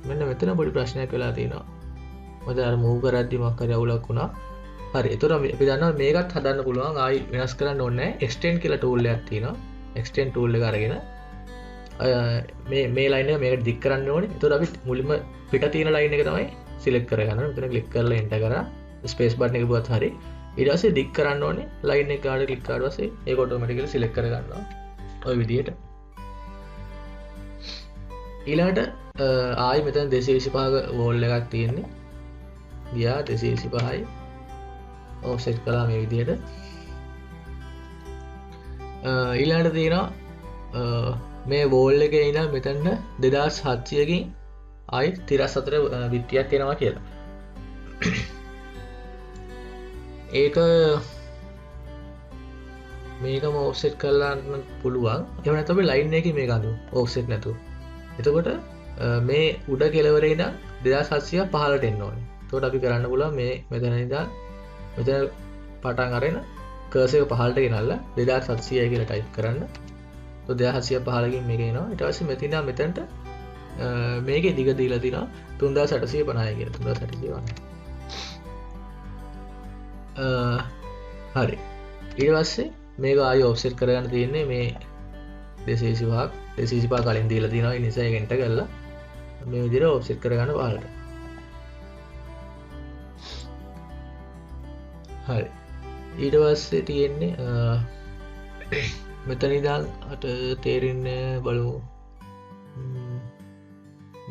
Speaker 1: මෙන්න මෙතන පොඩි ප්‍රශ්නයක් වෙලා තියෙනවා. මොකද අර මූව් කරද්දි මොකක් හරි අවුලක් වුණා. හරි. ඒතර අපි දන්නවා මේකත් හදන්න පුළුවන්. ආයි වෙනස් කරන්න ඕනේ නැහැ. extend කියලා tool එකක් තියෙනවා. extend tool එක අරගෙන මේ ලයින් එක මේකට දික් කරන්න ඕනේ. ඒතකොට අපි මුලින්ම පිට තියෙන ලයින් එක තමයි සිලෙක්ට් කරගන්න. මෙතන ක්ලික් කරලා එන්ටර් කරා ස්පේස් බටන් එක පුවත් හරි. ඊට පස්සේ දික් කරන්න ඕනේ ලයින් එක ගාඩ ක්ලික් කරලා පස්සේ ඒක ඔටෝමැටිකලි සිලෙක්ට් කරගන්නවා. ඔය විදිහට. ඊළඟට ආයි මෙතන 225ක වෝල් එකක් තියෙන්නේ. ගියා 225යි. ඔෆ්සෙට් කළා මේ විදිහට. ඊළඟට තියෙනවා මේ වෝල් එකේ ඉඳන් මෙතන 2700කින් ආයි 34 බිත්තියක් එනවා කියලා. ඒක මේකම ඔෆ්සෙට් කරන්න පුළුවන්. එහෙම නැත්නම් අපි ලයින් එකකින් මේක අඳු ඔෆ්සෙට් නැතුව. එතකොට මේ උඩ කෙලවරේ ඉඳන් 2700 පහළට එන්න ඕනේ. එතකොට අපි කරන්න පුළුවන් මේ මෙතන ඉඳන් මෙතන පටන් අරගෙන කර්සර් එක පහළට ගෙනල්ලා 2700 කියලා ටයිප් කරන්න. එතකොට 2700 පහළකින් මේක එනවා. ඊට පස්සේ මෙතන ඉඳන් මෙතනට මේකේ දිග දීලා තිනවා 3850 කියලා. 3850. හරි. ඊට පස්සේ මේක ආයෙ ඔෆ්සෙට් කරගන්න තියෙන්නේ මේ 225 කලින් දීලා තියෙනවා. ඒ නිසා ඒක එන්ටර් කරලා මේ විදිහට ඔෆ්සෙට් කරගන්න පහළට. හරි. ඊට පස්සේ තියෙන්නේ මෙතන ඉඳන් අට තේරෙන්නේ බලමු.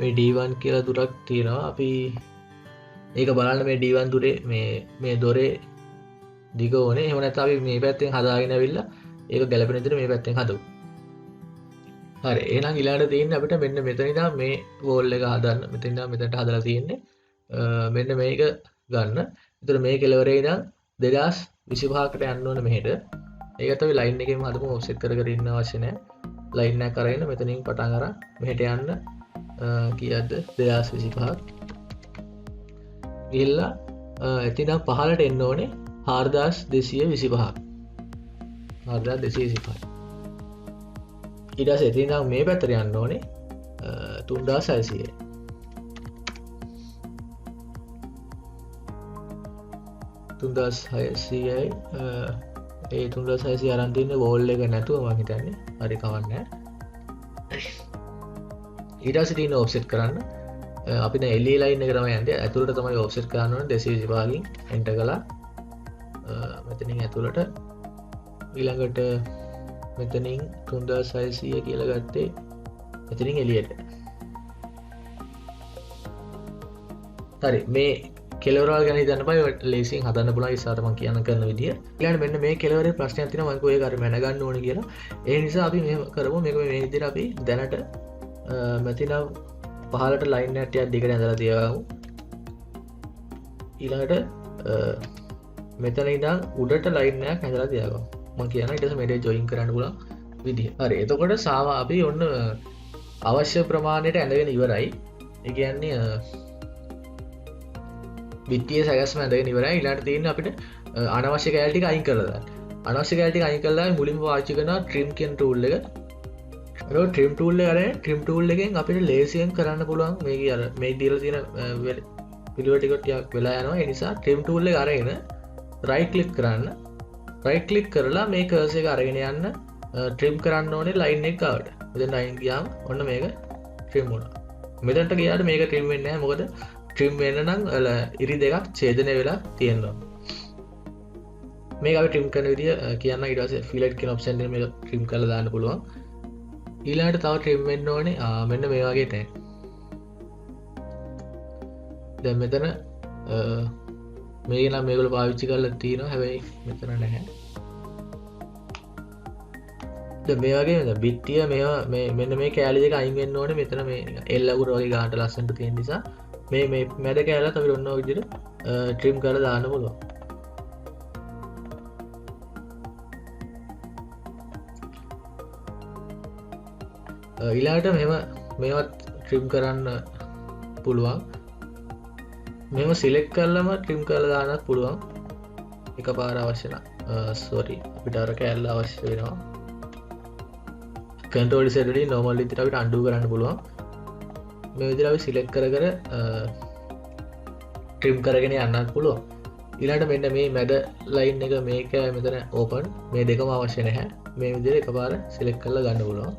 Speaker 1: මේ D1 කියලා දුරක් තියෙනවා. අපි ඒක බලන්න මේ D1 දුරේ මේ දොරේ දිග ඕනේ. එහෙම නැත්නම් අපි මේ පැත්තෙන් හදාගෙන ඇවිල්ලා ඒක ගැලපෙන විදිහට මේ පැත්තෙන් හදමු. හරි. එහෙනම් ඊළඟට තියෙන්නේ අපිට මෙන්න මෙතන ඉඳන් මේ වෝල් එක හදන්න. මෙතන ඉඳන් මෙතනට හදලා තියෙන්නේ. මෙන්න මේක ගන්න. ඒතර මේ කෙලවරේ ඉඳන් 2025කට යන්න ඕනේ මෙහෙට. ඒකට අපි ලයින් එකෙන්ම හදමු. ඔෆ්සෙට් කර කර ඉන්න අවශ්‍ය නැහැ. ලයින් එකක් අරගෙන මෙතනින් පටන් අරන් මෙහෙට යන්න කීයක්ද 2025ක්. ගිහිල්ලා එතන පහළට එන්න ඕනේ 4225ක්. 4225. ඊට පස්සේ එතන ඉඳන් මේ පැත්තට යන්න ඕනේ 3600යි. 3600යි. ඒ 3600 අරන් තින්නේ වෝල් එක නැතුව මම හිතන්නේ. හරි කවන්නේ නැහැ. ඊට පස්සේ තියෙන ඔෆ්සෙට් කරන්න අපි දැන් LE ලයින් එක තමයි යන්නේ. ඇතුළට තමයි ඔෆ්සෙට් කරන්න ඕනේ 225කින් එන්ටර් කළා. මෙතනින් ඇතුළට ඊළඟට මෙතනින් 3600 කියලා ගත්තේ මෙතනින් එළියට. හරි. මේ කෙලවරවල් ගැන හිතන්න බෑ. ලේසියෙන් හදන්න පුළුවන් ඉස්සරහට මම කියන්න කරන විදිය. ඊළඟට මෙන්න මේ කෙලවරේ ප්‍රශ්නයක් තියෙනවා. මම ඒක හරි මැනගන්න ඕනේ කියලා. ඒ නිසා අපි මෙහෙම කරමු. මේක මේ විදිහට අපි දැනට මෙතන පහළට ලයින් එකක් ටිකක් දිගට ඇඳලා තියවමු. ඊළඟට මෙතන ඉඳන් උඩට ලයින් එකක් ඇඳලා තියවමු. මම කියනවා ඊට පස්සේ මේක ජොයින් කරන්න පුළුවන් විදිය. හරි. එතකොට අපි ඔන්න අවශ්‍ය ප්‍රමාණයට ඇඳගෙන ඉවරයි. ඒ කියන්නේ විත්තිය සැකස්ම ඇඳගෙන ඉවරයි. ඊළඟට තියෙන්නේ අපිට අනවශ්‍ය කැලේ ටික අයින් කරලා දාන්න. අනවශ්‍ය කැලේ ටික අයින් කළා මුලින්ම පාවිච්චි කරන trim කියන tool එක. ඒක trim tool එක අරගෙන trim tool එකෙන් අපිට ලේසියෙන් කරන්න පුළුවන් මේක අර මේ දීලා තියෙන පිළිවෙල ටික වෙලා යනවා. ඒ නිසා trim tool එක අරගෙන right click කරන්න. right click කරලා මේ cursor එක අරගෙන යන්න trim කරන්න ඕනේ line එක ගාවට. මෙතන line ගියාම ඔන්න මේක trim වුණා. මෙතනට ගියාට මේක trim වෙන්නේ නැහැ. මොකද trim වෙන්න නම් ඉරි දෙකක් ඡේදනය වෙලා තියෙනවා. මේක අපි trim කරන විදිය කියන්න. ඊට පස්සේ fillet කියන option එකෙන් මේක trim කරලා දාන්න පුළුවන්. ඊළඟට තව trim වෙන්න ඕනේ මෙන්න මේ වගේ තැන්. දැන් මෙතන මේක නම් මේගොල්ලෝ පාවිච්චි කරලා තියෙනවා. හැබැයි මෙතන නැහැ. දැන් මේ වගේ නේද බිත්තිය මේවා මෙන්න මේ කෑලි දෙක අයින් වෙන්න ඕනේ. මෙතන මේ L අකුර වගේ ගන්නට ලස්සනට තියෙන නිසා මේ මැද කෑල්ලත් අපිට ඔන්න ඔය විදිහට trim කරලා දාන්න පුළුවන්. ඊළඟට මේවත් trim කරන්න පුළුවන්. මේව select කරලම trim කරලා දාන්නත් පුළුවන්. එකපාර අවශ්‍ය නැහැ. sorry අපිට අර කෑල්ල අවශ්‍ය වෙනවා. control Z වලින් normal විදිහට අපිට undo කරන්න පුළුවන්. මේ විදිහට අපි select කර trim කරගෙන යන්නත් පුළුවන්. ඊළඟට මෙන්න මේ මැද line එක මේක මෙතන open මේ දෙකම අවශ්‍ය නැහැ. මේ විදිහට එකපාර select කරලා ගන්න පුළුවන්.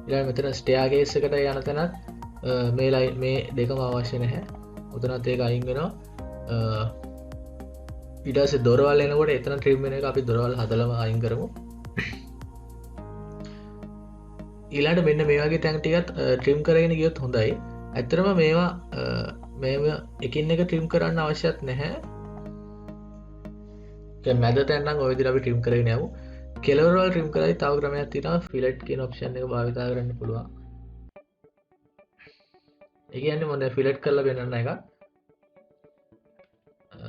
Speaker 1: ඊළඟ මෙතන staircase එකට යන තැනත් මේ line මේ දෙකම අවශ්‍ය නැහැ. උතනත් ඒක අයින් වෙනවා. ඊට පස්සේ දොරවල් එනකොට එතන trim වෙන එක අපි දොරවල් හදලම අයින් කරමු. ඊළඟට මෙන්න මේ වගේ තැන් ටිකත් trim කරගෙන ගියොත් හොඳයි. ඇත්තටම මේවා එකින් එක trim කරන්න අවශ්‍යත් නැහැ. දැන් මැද තැන් නම් ওই විදිහට අපි trim කරගෙන යමු. කෙලවර වල trim කරලා තව ක්‍රමයක් තියෙනවා fillet කියන option එක භාවිත කරන්න පුළුවන්. ඒ කියන්නේ මම දැන් fillet කරලා පෙන්නන්න එක.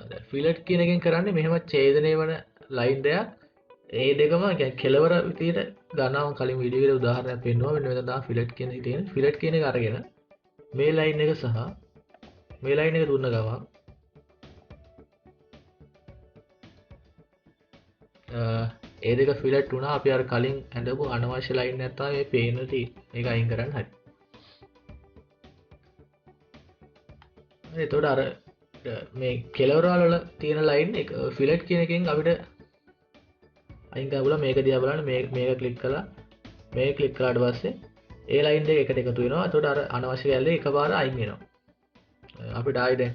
Speaker 1: දැන් fillet කියන එකෙන් කරන්නේ මෙහෙම ඡේදනය වන line දෙයක් ඒ දෙකම කෙලවර විදියට ගන්නවා. කලින් වීඩියෝ එකේ උදාහරණයක් පෙන්නුවා. මෙන්න මෙතන තමයි ෆිලට් කියන එක තියෙන. ෆිලට් කියන එක අරගෙන මේ ලයින් එක සහ මේ ලයින් එක දුන්න ගමන් ඒ දෙක ෆිලට් වුණා. අපි අර කලින් ඇඳපු අනවශ්‍ය ලයින් එකක් තමයි මේ පේන තියෙන්නේ. මේක අයින් කරන්න හරි. හරි එතකොට අර මේ කෙලවර වල තියෙන ලයින් එක ෆිලට් කියන එකෙන් අපිට අයින් කරලා බලන්න. මේක දිහා බලන්න. මේක ක්ලික් කළා. මේක ක්ලික් කළාට පස්සේ ඒ ලයින් දෙක එකට එකතු වෙනවා. එතකොට අර අනවශ්‍ය කැලේ එකපාර අයින් වෙනවා. අපිට ආයි දැන්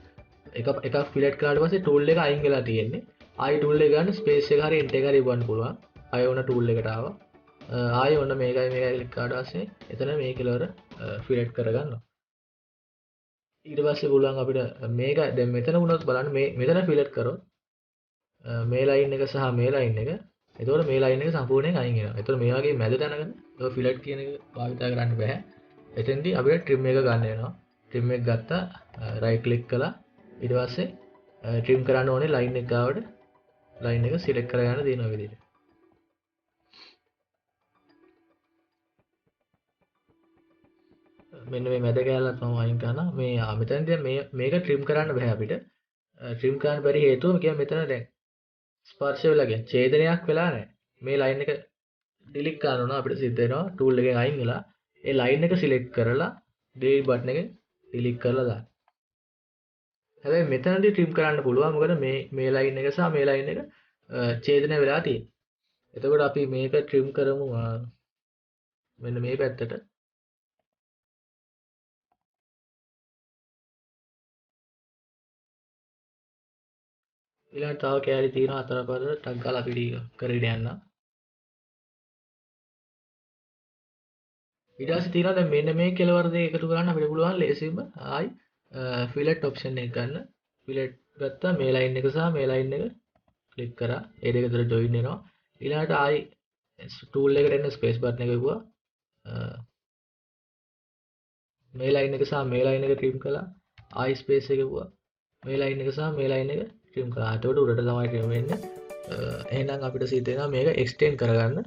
Speaker 1: එකක් ෆිලට් කළාට පස්සේ ටූල් එක අයින් වෙලා තියෙන්නේ. ආයි ටූල් එක ගන්න ස්පේස් එක හරි එන්ටර් එක හරි ඉවන්න පුළුවන්. ආයි ඔන්න ටූල් එකට ආවා. ආයි ඔන්න මේකයි ක්ලික් කරාට පස්සේ එතන මේ කෙලවර ෆිලට් කරගන්නවා. ඊට පස්සේ පුළුවන් අපිට මේක දැන් මෙතන වුණොත් බලන්න මේ මෙතන ෆිලට් කරොත් මේ ලයින් එක සහ මේ ලයින් එක එතකොට මේ ලයින් එක සම්පූර්ණයෙන් අයින් වෙනවා. එතකොට මේ වගේ මැද තැනක ඔය ෆිලට් කියන එක භාවිතා කරන්න බෑ. එතෙන්දී අපිට ට්‍රිම් එක ගන්න වෙනවා. ට්‍රිම් එක ගත්තා රයිට් ක්ලික් කළා. ඊට පස්සේ ට්‍රිම් කරන්න ඕනේ ලයින් එක ගාවට ලයින් එක සිලෙක්ට් කරගන්න දෙනවා විදිහට. මෙන්න මේ මැද කැලලත් මම අයින් කරනවා. මේ මෙතනදී මේක ට්‍රිම් කරන්න බෑ අපිට. ට්‍රිම් කරන්න බැරි හේතුව කියන්නේ මෙතන දැන් ස්පර්ශ වෙලා කියන්නේ ඡේදනයක් වෙලා නැහැ. මේ ලයින් එක ඩිලීට් කරන්න ඕන අපිට සිද්ධ වෙනවා. ටූල් එකෙන් අයින් වෙලා ඒ ලයින් එක සිලෙක්ට් කරලා ඩිලීට් බටන් එකෙන් ඩිලීට් කරලා දාන්න. හැබැයි මෙතනදී ට්‍රිම් කරන්න පුළුවන්. මොකද මේ ලයින් එක සහ මේ ලයින් එක ඡේදනය වෙලා තියෙන්නේ. එතකොට අපි මේක ට්‍රිම් කරමු මෙන්න මේ පැත්තට. ඊළඟට තව කැලරි තියෙනවා අතර පතර ටක් ගාලා අපි කරගෙන යන්න. ඊට පස්සේ තියෙනවා දැන් මෙන්න මේ කෙලවර දෙක එකතු කරන්න අපිට පුළුවන් ලේසියෙන්ම ආයි ෆිලට් ඔප්ෂන් එක ගන්න. ෆිලට් ගත්තා මේ ලයින් එක සහ මේ ලයින් එක ක්ලික් කරා. ඒ දෙක අතර ජොයින් වෙනවා. ඊළඟට ආයි ටූල් එකට එන්න ස්පේස් බටන් එක ගුවා. මේ ලයින් එක සහ මේ ලයින් එක ට්‍රිම් කළා. ආයි ස්පේස් එක ගුවා. මේ ලයින් එක සහ මේ ලයින් එක ට්‍රිම් කරා. එතකොට උඩට තමයි ට්‍රිම් වෙන්නේ. එහෙනම් අපිට සිද්ධ වෙනවා මේක එක්ස්ටෙන්ඩ් කරගන්න.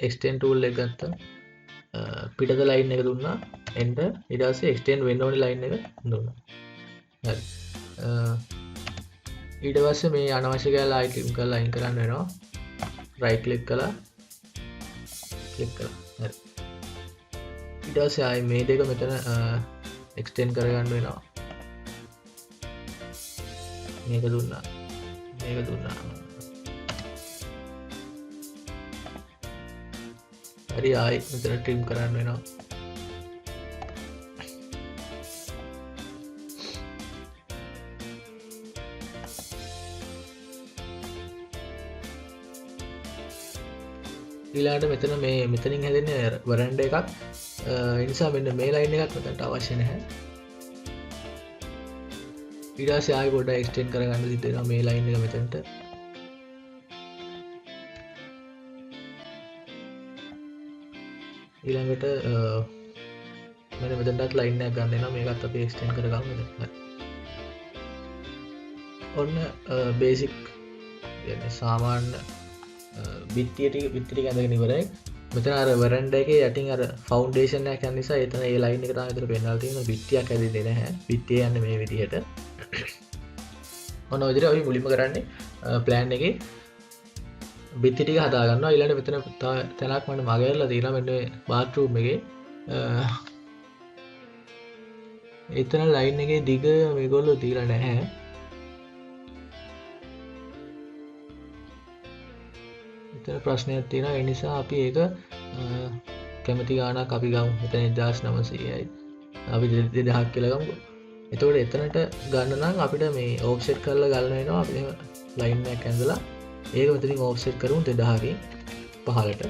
Speaker 1: එක්ස්ටෙන්ඩ් ටූල් එක ගත්තා. පිටත ලයින් එක දුන්නා. එන්ටර්. ඊට පස්සේ එක්ස්ටෙන්ඩ් වෙන්න ඕනේ ලයින් එක දුන්නා. හරි. ඊට පස්සේ මේ අනවශ්‍ය කැලේ ආයි ට්‍රිම් කරලා අයින් කරන්න වෙනවා. රයිට් ක්ලික් කළා. ක්ලික් කළා. හරි. ඊට පස්සේ ආයි මේ දෙක මෙතන එක්ස්ටෙන්ඩ් කරගන්න වෙනවා. මේක දුන්නා. මේක දුන්නා. හරි ආයි මෙතන ට්‍රිම් කරන්න වෙනවා. ඊළඟට මෙතන මෙතනින් හැදෙන්නේ වරන්ඩ එකක්. ඒ නිසා මෙන්න මේ ලයින් එකක් මෙතනට අවශ්‍ය නැහැ. ඊට පස්සේ ආයෙ පොඩ්ඩක් එක්ස්ටෙන්ඩ් කරගන්න සිද්ධ වෙනවා මේ ලයින් එක මෙතනට. ඊළඟට මෙන්න මෙතනටත් ලයින් එකක් ගන්න වෙනවා. මේකත් අපි එක්ස්ටෙන්ඩ් කරගමු මෙතන. ඔන්න බේසික් يعني සාමාන්‍ය බිත්තිය ටික ඇඳගෙන ඉවරයි. මෙතන අර වරන්ඩා එකේ යටින් අර ෆවුන්ඩේෂන් එකක් යන නිසා එතන ඒ ලයින් එක තමයි විතර පෙන්වලා තියෙනවා. බිත්තියක් ඇදෙන්නේ නැහැ. බිත්තිය යන්නේ මේ විදිහට. ඔන්න ඔය විදිහට අපි මුලින්ම කරන්නේ ප්ලෑන් එකේ බිත්ති ටික හදා ගන්නවා. ඊළඟට මෙතන තැනක් මම මගහැරලා තියෙනවා. මෙන්න බාත්රූම් එකේ එතන ලයින් එකේ දිග මේගොල්ලෝ දීලා නැහැ. ප්‍රශ්නයක් තියෙනවා. ඒ නිසා අපි ඒක කැමති ගාණක් අපි ගමු. මෙතන 1900යි. අපි 2000ක් කියලා ගමුකෝ. එතකොට එතනට ගන්න නම් අපිට මේ ඕෆ්සෙට් කරලා ගන්න වෙනවා. අපි එහෙම ලයින් එකක් ඇඳලා ඒක මෙතනින් ඕෆ්සෙට් කරමු 2000කින් 15ට.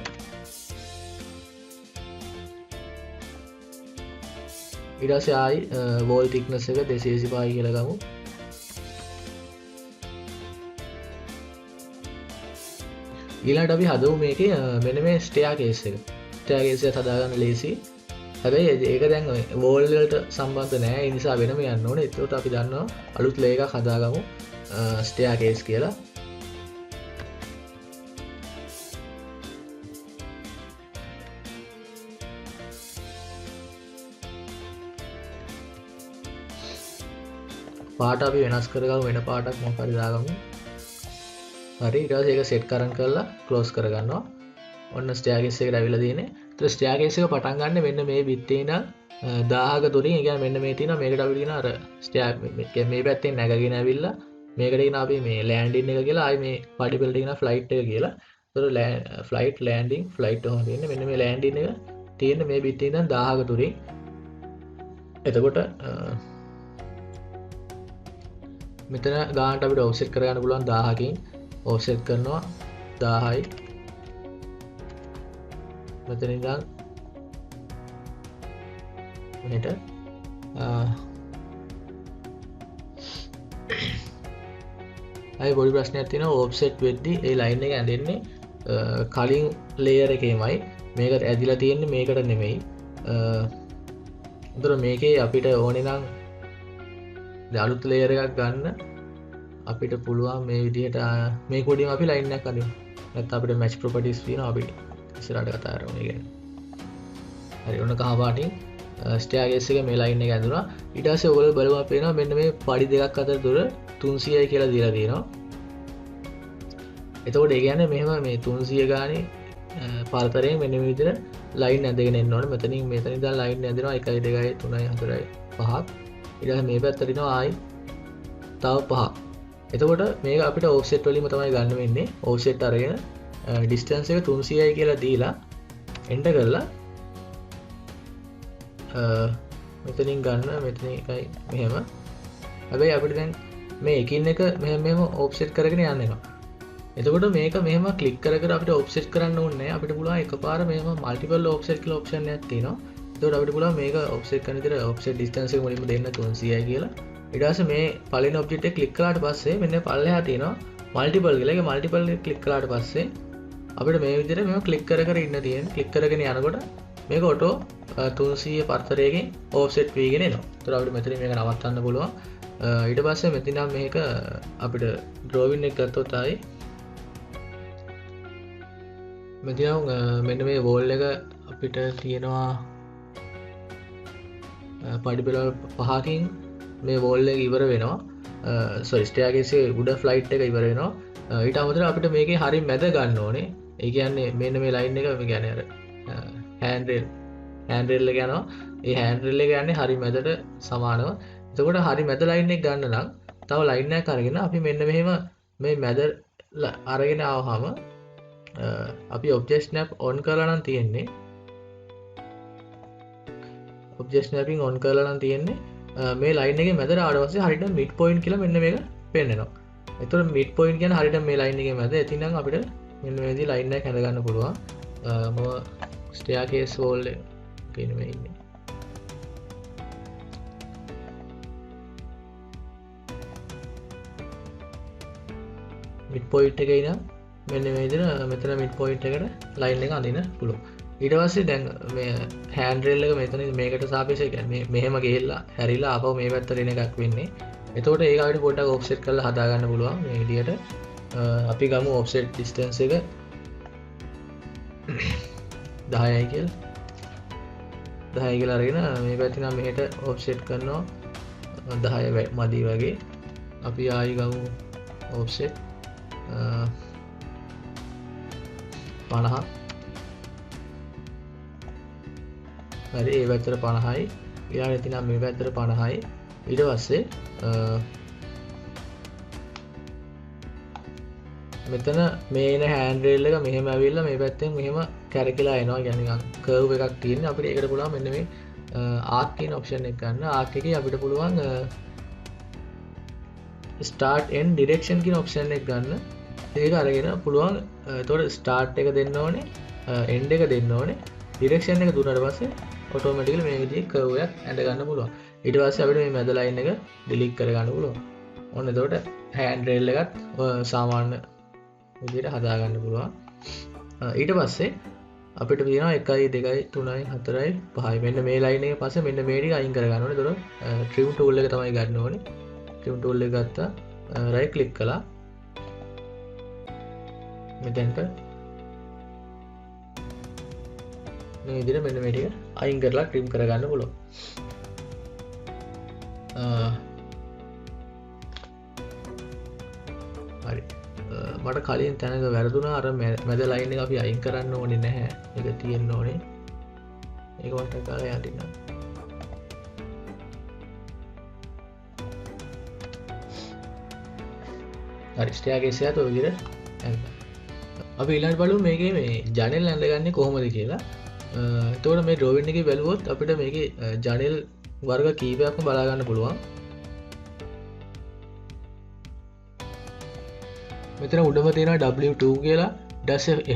Speaker 1: ඊට පස්සේ ආයි වෝල් thickness එක 225 කියලා ගමු. ඊළඟට අපි හදමු මේකේ මෙන්න මේ ස්ටෙයාකේස් එක. ස්ටෙයාකේස් එක හදාගන්න ලේසි. හැබැයි ඒක දැන් වෝල් වලට සම්බන්ධ නැහැ. ඒ නිසා වෙනම යන්න ඕනේ. ඒකට අපි දන්නවා අලුත් ලේ එකක් හදාගමු ස්ටෙයාකේස් කියලා. පාට අපි වෙනස් කරගමු වෙන පාටක් මොකක් හරි දාගමු හරි ඊට පස්සේ ඒක සෙට් කරලා ක්ලෝස් කරගන්නවා ඔන්න ස්ටෑගේස් එකට ඇවිල්ලා තියෙන්නේ ඒත් ස්ටෑගේස් එක පටන් ගන්න මෙන්න මේ බිත්තේ ඉඳන් 1000ක දුරින් ඒ කියන්නේ මෙන්න මේ තියෙනවා මේකට අපි කියන අර ස්ටෑග් මේ පැත්තෙන් නැගගෙන ඇවිල්ලා මේකට කියන අපි මේ ලෑන්ඩින් එක කියලා ආයි මේ පඩි වලට කියන ෆ්ලයිට් එක කියලා ඒතර ෆ්ලයිට් ලෑන්ඩින් ෆ්ලයිට් ඔහොම තියෙන්නේ මෙන්න මේ ලෑන්ඩින් එක තියෙන මේ බිත්තේ ඉඳන් 1000ක දුරින් එතකොට මෙතන ගානට අපිට ඔෆ්සෙට් කරගන්න පුළුවන් 1000කින් ඔෆ්සෙට් කරනවා 1000යි මෙතන ඉඳන් මෙහෙට අය පොඩි ප්‍රශ්නයක් තියෙනවා ඔෆ්සෙට් වෙද්දී ඒ ලයින් එක ඇඳෙන්නේ කලින් ලේයර් එකේමයි මේක ඇදිලා තියෙන්නේ මේකට නෙමෙයි උතර මේකේ අපිට ඕනේ නම් අලුත් ලේයර් එකක් ගන්න අපිට පුළුවන් මේ විදිහට මේ කොඩියම අපි ලයින් එකක් අදිමු නැත්නම් අපිට මැච් ප්‍රොපර්ටිස් තියෙනවා අපි ඉස්සරහට කතා කරමු ඒ ගැන හරි ඔන්න කහ පාටින් ස්ටෑගේස් එක මේ ලයින් එක ඇඳුනා ඊට පස්සේ ඔයගොල්ලෝ බලපුවා පේනවා මෙන්න මේ පඩි දෙකක් අතර දුර 300යි කියලා දීලා තියෙනවා එතකොට ඒ කියන්නේ මෙහෙම මේ 300 ගානේ පරතරයෙන් මෙන්න මේ විදිහට ලයින් ඇඳගෙන එන්න ඕනේ මෙතනින් ඉඳන් ලයින් ඇඳෙනවා 1 2 3 4 5ක් ඊට පස්සේ මේ පැත්තට එනවා ආයි තව 5ක් එතකොට මේක අපිට ඔෆ්සෙට් වලින්ම තමයි ගන්න වෙන්නේ ඔෆ්සෙට් අරගෙන ඩිස්ටන්ස් එක 300යි කියලා දීලා එන්ටර් කරලා මෙතනින් ගන්න මෙතන එකයි මෙහෙම හැබැයි අපිට දැන් මේ එකින් එක මෙහෙම ඔෆ්සෙට් කරගෙන යන්න වෙනවා එතකොට මේක මෙහෙම ක්ලික් කර අපිට ඔෆ්සෙට් කරන්න ඕනේ නැහැ අපිට පුළුවන් එකපාර මෙහෙම මල්ටිපල් ඔෆ්සෙට් කියලා ඔප්ෂන් එකක් තියෙනවා එතකොට අපිට පුළුවන් මේක ඔෆ්සෙට් කරන විදිහට ඔෆ්සෙට් ඩිස්ටන්ස් එක මුලින්ම දෙන්න 300යි කියලා ඊට පස්සේ මේ පළවෙනි ඔබ්ජෙක්ට් එක ක්ලික් කළාට පස්සේ මෙන්න පල්ලෙහා තියෙනවා මල්ටිපල් කියලා ඒක මල්ටිපල් එක ක්ලික් කළාට පස්සේ අපිට මේ විදිහට මේක ක්ලික් කර ඉන්න තියෙන ක්ලික් කරගෙන යනකොට මේක ඔටෝ 300 පරතරයකින් ඔෆ්සෙට් වීගෙන එනවා එතකොට අපිට මෙතනින් මේක නවත්තන්න පුළුවන් ඊට පස්සේ මෙතන මේක අපිට ඩ්‍රෝවින් එක ගත්තොත් ආයි මෙතන මෙන්න මේ වෝල් එක අපිට තියෙනවා පඩි පෙළ 5කින් මේ වෝල් එක ඉවර වෙනවා සෝරි ස්ටෑගේස් එකේ උඩ ෆ්ලයිට් එක ඉවර වෙනවා ඊට අමතරව අපිට මේකේ හරිය මැද ගන්න ඕනේ ඒ කියන්නේ මෙන්න මේ ලයින් එක මේ කියන්නේ අර හෑන්ඩ් රේල් එක යනවා ඒ හෑන්ඩ් රේල් එක යන්නේ හරිය මැදට සමානව එතකොට හරිය මැද ලයින් එක ගන්න නම් තව ලයින් එකක් අරගෙන අපි මෙන්න මෙහෙම මේ මැද අරගෙන ආවහම අපි ඔබ්ජෙක්ට් ස්නැප් ඔන් කරලා නම් තියෙන්නේ ඔබ්ජෙක්ට් ස්නැපින් ඔන් කරලා නම් තියෙන්නේ මේ ලයින් එකේ මැදට ආවට පස්සේ හරියට මිඩ් පොයින්ට් කියලා මෙන්න මේක පෙන්නනවා. එතකොට මිඩ් පොයින්ට් කියන්නේ හරියට මේ ලයින් එකේ මැද. එතින් නම් අපිට මෙන්න මේ විදිහේ ලයින් එකක් හැඳ ගන්න පුළුවන්. මම ස්ටෙයාකේස් වෝල් එකේ නෙමෙයි ඉන්නේ. මිඩ් පොයින්ට් එකේ ඉඳන් මෙන්න මේ විදිහට මෙතන මිඩ් පොයින්ට් එකට ලයින් එක අඳින්න පුළුවන්. ඊට පස්සේ දැන් මේ හෑන්ඩ් රේල් එක මෙතන මේකට සාපේක්ෂව කියන්නේ මෙහෙම ගිහිල්ලා හැරිලා ආපහු මේ පැත්තට එන එකක් වෙන්නේ. එතකොට ඒක අපිට පොඩ්ඩක් ඔෆ්සෙට් කරලා හදා ගන්න පුළුවන් මේ විදිහට. අපි ගමු ඔෆ්සෙට් ඩිස්ටන්ස් එක 10යි කියලා. 10යි කියලා අරගෙන මේ පැත්තේ නම් මෙහෙට ඔෆ්සෙට් කරනවා 10 මදි වගේ. අපි ආයි ගමු ඔෆ්සෙට් 50 හරි ඒ පැත්තට 50යි ඊළඟට තියෙනවා මේ පැත්තට 50යි ඊට පස්සේ මෙතන මේ එන හෑන්ඩ් රේල් එක මෙහෙම ඇවිල්ලා මේ පැත්තෙන් මෙහෙම කැරකිලා එනවා කියන්නේ නිකන් කර්ව් එකක් තියෙන්නේ අපිට ඒකට පුළුවන් මෙන්න මේ ආර්ක් කියන ඔප්ෂන් එක ගන්න ආර්ක් එකේ අපිට පුළුවන් ස්ටාර්ට් එන්ඩ් ඩිරෙක්ෂන් කියන ඔප්ෂන් එක ගන්න ඒක අරගෙන පුළුවන් එතකොට ස්ටාර්ට් එක දෙන්න ඕනේ එන්ඩ් එක දෙන්න ඕනේ ඩිරෙක්ෂන් එක දුන්නාට පස්සේ ඔටෝමැටිකලි මේ විදිහේ කර්ව් එකක් ඇඳ ගන්න පුළුවන් ඊට පස්සේ අපිට මේ මැද ලයින් එක ඩිලීට් කර ගන්න පුළුවන් ඔන්න එතකොට හෑන්ඩ් රේල් එකත් සාමාන්‍ය විදිහට හදා ගන්න පුළුවන් ඊට පස්සේ අපිට තියෙනවා 1 2 3 4 5 මෙන්න මේ ලයින් එකේ පස්සේ මෙන්න මේ ටික අයින් කර ගන්න ඕනේ එතකොට trim tool එක තමයි ගන්න ඕනේ trim tool එක ගත්තා right click කළා මෙතෙන්ට මේ විදිහට මෙන්න මේ ටික අයින් කරලා trim කරගන්න පුළුවන් හරි මට කලින් තැනක වැරදුනා අර මැද ලයින් එක අපි අයින් කරන්න ඕනේ නැහැ ඒක තියෙන්න ඕනේ ඒක වට කරලා යටින්න හරි ස්ටෙයාර්කේස් එකත් ඔය විදිහට අපි ඊළඟට බලමු මේකේ මේ ජනෙල් ඇඳගන්නේ කොහොමද කියලා එතකොට මේ ඩ්‍රෝවින් එකේ බැලුවොත් අපිට මේකේ ජනෙල් වර්ග කීපයක්ම බලා ගන්න පුළුවන් මෙතන උඩම තියෙනවා W2 කියලා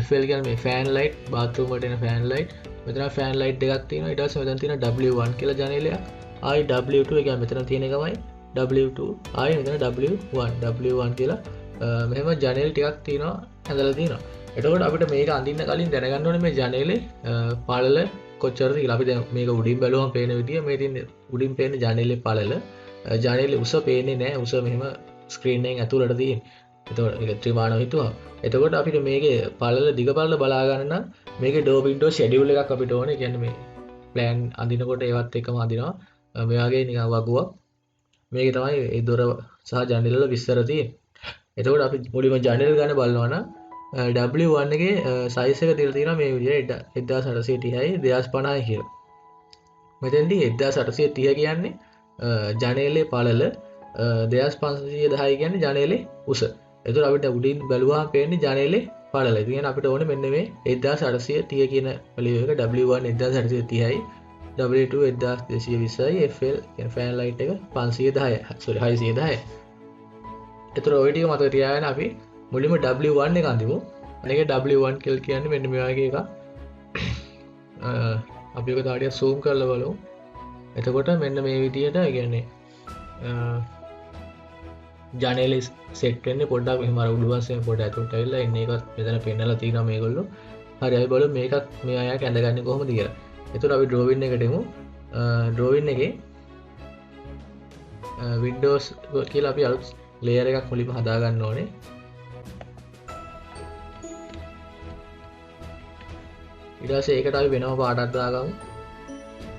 Speaker 1: FL කියන්නේ මේ ෆෑන් ලයිට් බාත්රූම් වලට එන ෆෑන් ලයිට් මෙතන ෆෑන් ලයිට් දෙකක් තියෙනවා ඊට පස්සේ මෙතන තියෙනවා W1 කියලා ජනේලයක් ආයි W2 ඒ කියන්නේ මෙතන තියෙන එකමයි W2 ආයි මෙතන W1 කියලා මෙහෙම ජනේල් ටිකක් තියෙනවා ඇඳලා තියෙනවා එතකොට අපිට මේක අඳින්න කලින් දැනගන්න ඕනේ මේ ජනේලේ පළල කොච්චරද කියලා අපි දැන් මේක උඩින් බැලුවම පේන විදිය මේ තියෙන උඩින් පේන ජනේලේ පළල ජනේලේ උස පේන්නේ නැහැ උස මෙහෙම ස්ක්‍රීන් එකෙන් ඇතුළට තියෙන්නේ එතකොට ඒක ත්‍රිමාණව හිතුවා. එතකොට අපිට මේකේ පළල දිග පළල බලා ගන්න නම් මේකේ ඩෝ වින්ඩෝ ෂෙඩියුල් එකක් අපිට ඕනේ. කියන්නේ මේ ප්ලෑන් අඳිනකොට ඒවත් එකම අඳිනවා. මේ වගේ නිකන් වගුවක්. මේකේ තමයි මේ දොර සහ ජනෙල් වල විස්තර තියෙන්නේ. එතකොට අපි මුලින්ම ජනෙල් ගන්න බලනවා නම් W1 එකේ සයිස් එක දීලා තියෙනවා මේ විදිහට 1830යි 2050යි කියලා. මෙතෙන්දී 1830 කියන්නේ ජනේලේ පළල 2510 කියන්නේ ජනේලේ උස. එතකොට අපිට උඩින් බැලුවාම පේන්නේ ජනේලේ පළල. ඒ කියන්නේ අපිට ඕනේ මෙන්න මේ 1830 කියන වැලියු එක W1 1830යි W2 1220යි FL කියන්නේ ෆෑන් ලයිට් එක 510යි. sorry 610යි. එතකොට ওই ටික මතක තියාගෙන අපි මුලින්ම W1 එක අඳිමු. මේක W1 කියලා කියන්නේ මෙන්න මේ වගේ එකක්. අපි ඔක තාඩිය zoom කරලා බලමු. එතකොට මෙන්න මේ විදිහට කියන්නේ ජනේල සෙට් වෙන්නේ පොඩ්ඩක් මෙහෙම අර උඩුවස්සෙන් පොඩ ඇතුළට ඇවිල්ලා ඉන්නේ එකත් මෙතන පෙන්නලා තියෙනවා මේගොල්ලෝ. හරි අපි බලමු මේකත් මේ අයක ඇඳගන්නේ කොහොමද කියලා. එතකොට අපි ඩ්‍රෝවින් එකට එමු. ඩ්‍රෝවින් එකේ Windows කියලා අපි අලුත් ලේයර් එකක් මුලින්ම හදා ගන්න ඕනේ. ඊට පස්සේ ඒකට අපි වෙනම පාටක් දාගමු.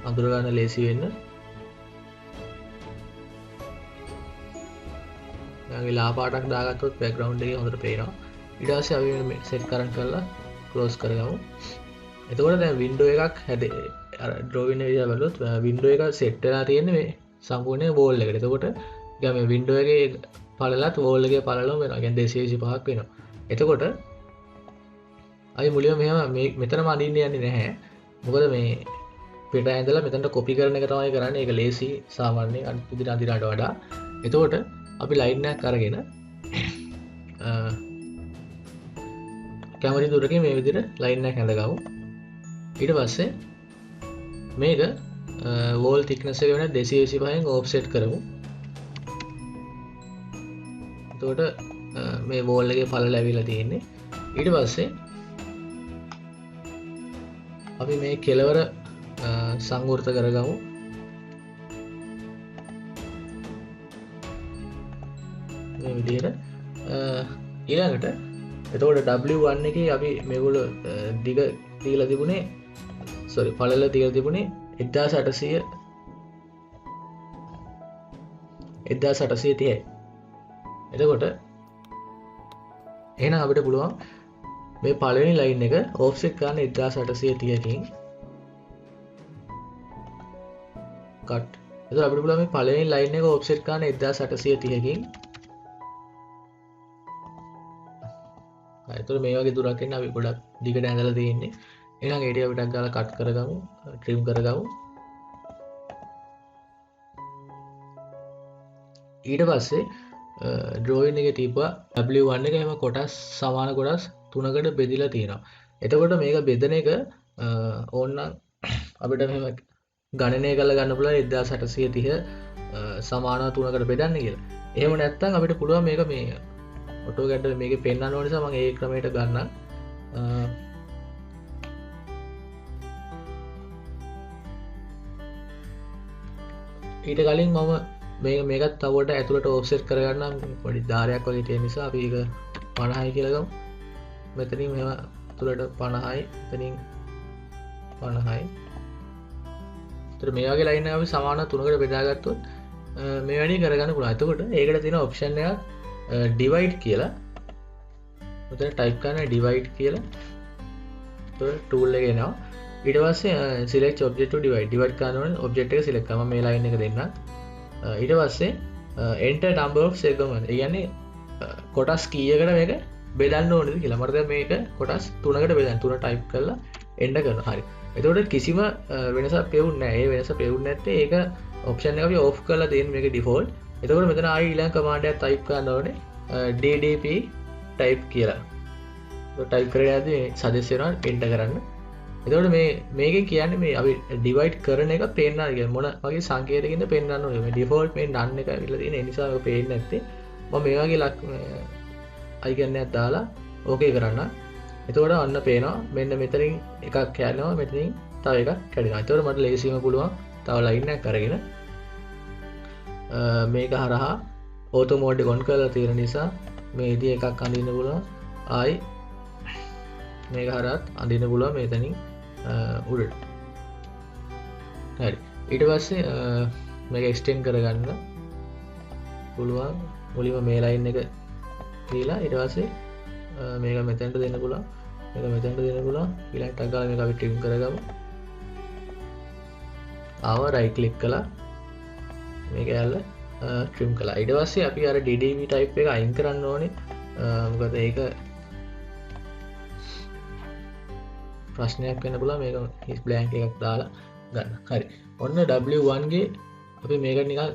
Speaker 1: අඳුර ගන්න ලේසි වෙන්න. යාගේ ලා පාටක් දාගත්තොත් බෑග්ග්‍රවුන්ඩ් එකේ හොඳට පේනවා. ඊට පස්සේ අපි මේ සෙට් කරලා ක්ලෝස් කරගමු. එතකොට දැන් වින්ඩෝ එකක් අර ඩ්‍රෝවින් එක විදිහට බලුවොත් වින්ඩෝ එක සෙට් වෙලා තියෙන්නේ මේ සම්පූර්ණ වෝල් එකට. එතකොට දැන් මේ වින්ඩෝ එකේ පළලත් වෝල් එකේ පළලම වෙනවා. කියන්නේ 225ක් වෙනවා. එතකොට අපි මුලින්ම මෙහෙම මෙතනම අඳින්න යන්නේ නැහැ. මොකද මේ පිට ඇඳලා මෙතනට කොපි කරන එක තමයි කරන්නේ. ඒක ලේසි සාමාන්‍ය අනිත් විදිහට අඳිනවට වඩා. එතකොට අපි ලයින් එකක් අරගෙන කැමති දුරකින් මේ විදිහට ලයින් එකක් ඇඳගමු. ඊට පස්සේ මේක වෝල් thickness එක වෙන 225න් offset කරමු. එතකොට මේ වෝල් එකේ පළල ඇවිල්ලා තියෙන්නේ. ඊට පස්සේ අපි මේ කෙලවර සංවෘත කරගමු. මේ විදිහට ඊළඟට එතකොට W1 එකේ අපි මේගොල්ලෝ දිග දීලා තිබුණේ පළල දීලා තිබුණේ 1830යි. එතකොට එහෙනම් අපිට පුළුවන් මේ පළවෙනි ලයින් එක offset කරන්න 1830කින් cut. එතකොට අපිට පුළුවන් මේ පළවෙනි ලයින් එක offset කරන්න 1830කින්. එතකොට මේ වගේ දුරක් එන්න අපි ගොඩක් දිගට ඇඳලා තියෙන්නේ. එහෙනම් ඒ ටික අපිට ගාලා කට් කරගමු, trim කරගමු. ඊට පස්සේ drawing එකේ තිබ්බා W1 එක එහෙම කොටස් සමාන කොටස් තුනකට බෙදලා තියෙනවා. එතකොට මේක බෙදන එක ඕනනම් අපිට මෙහෙම ගණනය කරලා ගන්න පුළුවන් 1830 සමාන තුනකට බෙදන්න කියලා. එහෙම නැත්නම් අපිට පුළුවන් මේක මේ AutoCAD මේකේ පෙන්වන්න ඕන නිසා මම ඒ ක්‍රමයට ගන්නම්. ඊට කලින් මම මේකත් තවට ඇතුළට offset කරගන්නම්. පොඩි ධාරයක් වගේ තියෙන නිසා අපි ඒක 50යි කියලා ගමු. මෙතනින් මෙහෙම ඇතුළට 50යි, එතනින් 50යි. ඒතර මේ වගේ ලයින් එක අපි සමාන තුනකට බෙදාගත්තොත් මේ වැඩේ කරගන්න පුළුවන්. එතකොට ඒකට තියෙන ඔප්ෂන් එකක් ඩිවයිඩ් කියලා මෙතන ටයිප් කරන ඩිවයිඩ් කියලා ටූල් එක එනවා ඊට පස්සේ select object to divide divide කරනවනේ object එක select කරනවා මේ line එක දෙන්න ඊට පස්සේ enter number of segment ඒ කියන්නේ කොටස් කීයකට මේක බෙදන්න ඕනද කියලා මට දැන් මේක කොටස් 3කට බෙදන්න 3 type කරලා enter කරනවා හරි එතකොට කිසිම වෙනසක් පෙවුන්නේ නැහැ ඒ වෙනස පෙවුන්නේ නැත්තේ ඒක option එක අපි off කරලා තියෙන මේක default එතකොට මෙතන ආයෙ ඊළඟ command එකක් type කරන්න ඕනේ ddp type කියලා ඒක type කරලා යද්දි suggest වෙනවා enter කරන්න එතකොට මේකෙන් කියන්නේ මේ අපි divide කරන එක පේන්නා කියන්නේ මොන වගේ සංකේතකින්ද පෙන්වන්න ඕනේ මේ default මේ none එක ඇවිල්ලා තියෙන ඒ නිසා මේක පේන්නේ නැත්තේ මම මේ වගේ icon එකක් දාලා okay කරන්න එතකොට අන්න පේනවා මෙන්න මෙතනින් එකක් කැඩෙනවා මෙතනින් තව එකක් කැඩෙනවා එතකොට මට ලේසියෙම පුළුවන් තව line එකක් අරගෙන මේක හරහා auto mode එක on කරලා තියෙන නිසා මේ විදිහ එකක් අඳින්න පුළුවන් ආයි මේක හරහත් අඳින්න පුළුවන් මෙතනින් උඩට හරි ඊට පස්සේ මේක extend කරගන්න පුළුවන් මුලින්ම මේ line එක දීලා ඊට පස්සේ මේක මෙතනට දෙන්න පුළුවන් මේක මෙතනට දෙන්න පුළුවන් ඊළඟට අගාල මේක අපි trim කරගමු ආව right click කළා මේක ඇල්ල trim කළා ඊට පස්සේ අපි අර ddb type එක අයින් කරන්න ඕනේ මොකද ඒක ප්‍රශ්නයක් වෙන්න පුළුවන් මේක blank එකක් දාලා ගන්න හරි ඔන්න w1 ගේ අපි මේක නිකන්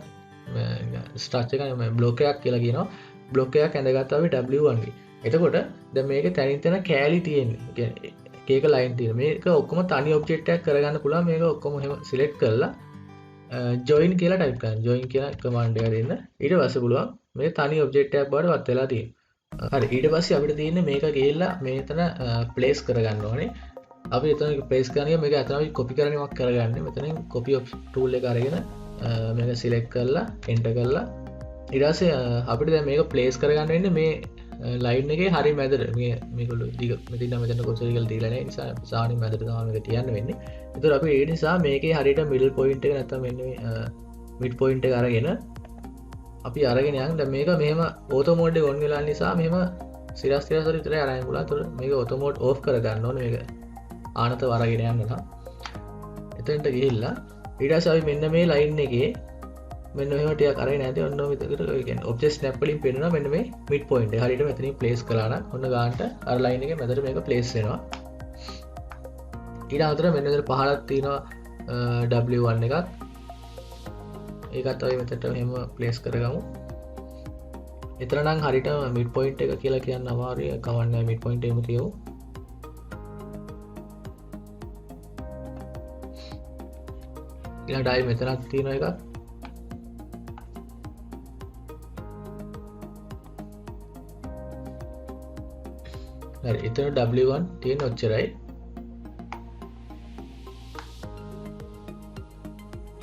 Speaker 1: structure එක block එකක් කියලා කියනවා block එකක් ඇඳගත්තා අපි w1 ගේ එතකොට දැන් මේකේ තනින් තන කෑලි තියෙන්නේ. කියන්නේ එක line තියෙන. මේක ඔක්කොම තනි object එකක් කරගන්න පුළුවන්. මේක ඔක්කොම එහෙම select කරලා join කියලා type කරන්න. join කියලා command එක දෙන්න. ඊට පස්සේ පුළුවන් මේ තනි object එකක් බවට වත් වෙලා තියෙනවා. හරි ඊට පස්සේ අපිට තියෙන්නේ මේක ගිහිල්ලා මෙතන place කරගන්න ඕනේ. අපි එතන place කරන්නේ මේක අතන අපි copy කරන්නවක් කරගන්නේ. මෙතනින් copy tool එක අරගෙන මේක select කරලා enter කරලා ඊට පස්සේ අපිට දැන් මේක place කරගන්න වෙන්නේ මේ ලයින් එකේ හරි මැදට මේගොල්ලෝ දිග මෙතන මෙතන කොච්චර කියලා දීලා නැහැ නිසා සාමාන්‍ය මැදට තමයි මේක තියන්න වෙන්නේ. ඒතර අපි ඒ නිසා මේකේ හරියට middle point එක නැත්නම් මෙන්න මේ mid point එක අරගෙන අපි අරගෙන යන් දැන් මේක මෙහෙම auto mode එක on වෙලා නිසා මෙහෙම සිරස් විතරයි අරගෙන පුළුවන්. ඒතර මේක auto mode off කර ගන්න ඕනේ මේක ආනතව අරගෙන යන්න නම්. එතනට ගිහිල්ලා ඊට පස්සේ අපි මෙන්න මේ line එකේ මෙන්න මෙහෙම ටිකක් අරගෙන නැති ඔන්න ඔය විදිහට ඒ කියන්නේ ඔබ්ජෙක්ට් ස්නැප් වලින් පෙන්නනවා මෙන්න මේ මිඩ් පොයින්ට් එක හරියට මෙතනින් ප්ලේස් කළා නම් ඔන්න ගානට අර ලයින් එකේ මැදට මේක ප්ලේස් වෙනවා ඊට අතර මෙන්න මෙතන පහලක් තියෙනවා w1 එකක් ඒකත් අපි මෙතනට මෙහෙම ප්ලේස් කරගමු එතන නම් හරියට මිඩ් පොයින්ට් එක කියලා කියන්න අමාරුයි කවන්නේ මිඩ් පොයින්ට් එකම තියමු ඊළඟට ආයි මෙතනක් තියෙන එකක් හරි එතන w1 තියෙන ඔච්චරයි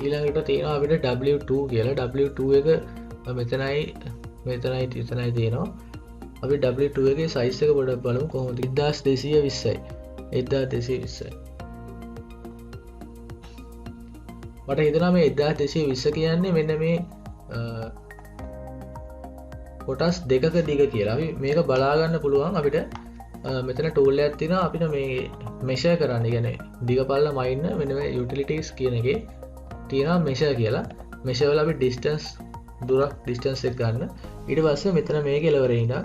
Speaker 1: ඊළඟට තියෙනවා අපිට w2 කියලා w2 එක මෙතනයි තියෙනවා අපි w2 එකේ size එක පොඩ්ඩක් බලමු කොහොමද 1220යි 1220යි මට හිතෙනවා මේ 1220 කියන්නේ මෙන්න මේ කොටස් දෙකක දිග කියලා. අපි මේක බලා ගන්න පුළුවන් අපිට මෙතන tool එකක් තියෙනවා අපිට මේ measure කරන්න. කියන්නේ දිග පළල මයින්න මෙන්න මේ utilities කියන එකේ තියෙනවා measure කියලා. measure වල අපි distance distance එක ගන්න. ඊට පස්සේ මෙතන මේ කෙලවරේ ඉඳන්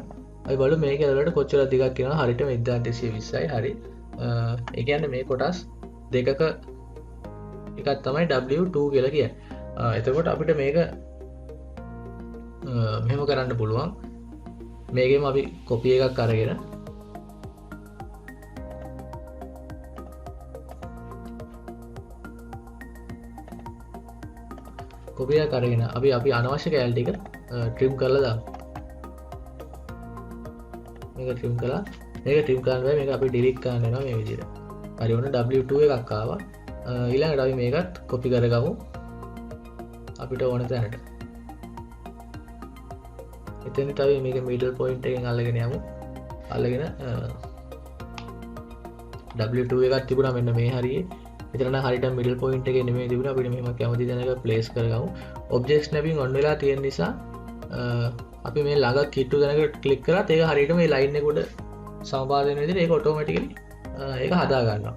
Speaker 1: අපි බලමු මේ කෙලවරට කොච්චර දිගක් කියනවා. හරියට 1220යි. හරි. ඒ කියන්නේ මේ කොටස් දෙකක එකක් තමයි W2 කියලා කියන්නේ. එතකොට අපිට මේක මෙහෙම කරන්න පුළුවන්. මේකෙම අපි copy එකක් අරගෙන copy එකක් අරගෙන අපි අනවශ්‍ය කැලේ ටික trim කරලා දාමු. මේක trim කරලා මේක trim කරන්න බෑ මේක අපි delete කරන්න වෙනවා මේ විදිහට. හරි ඔන්න W2 එකක් ආවා. ඊළඟට අපි මේකත් copy කරගමු අපිට ඕන තැනට. එතනට අපි මේක middle point එකෙන් අල්ලගෙන යමු. අල්ලගෙන W2 එකක් තිබුණා මෙන්න මේ හරියේ. මෙතන නම් හරියට middle point එකේ නෙමෙයි තිබුණා. අපිට මෙහෙම කැමති තැනක place කරගමු. object snapping on වෙලා තියෙන නිසා අපි මේ ළඟ කිට්ටු දැනකට ක්ලික් කරලා ඒක හරියට මේ ලයින් එක උඩ සමපාදනය වෙන විදිහට ඒක ඔටෝමැටිකලි ඒක හදා ගන්නවා.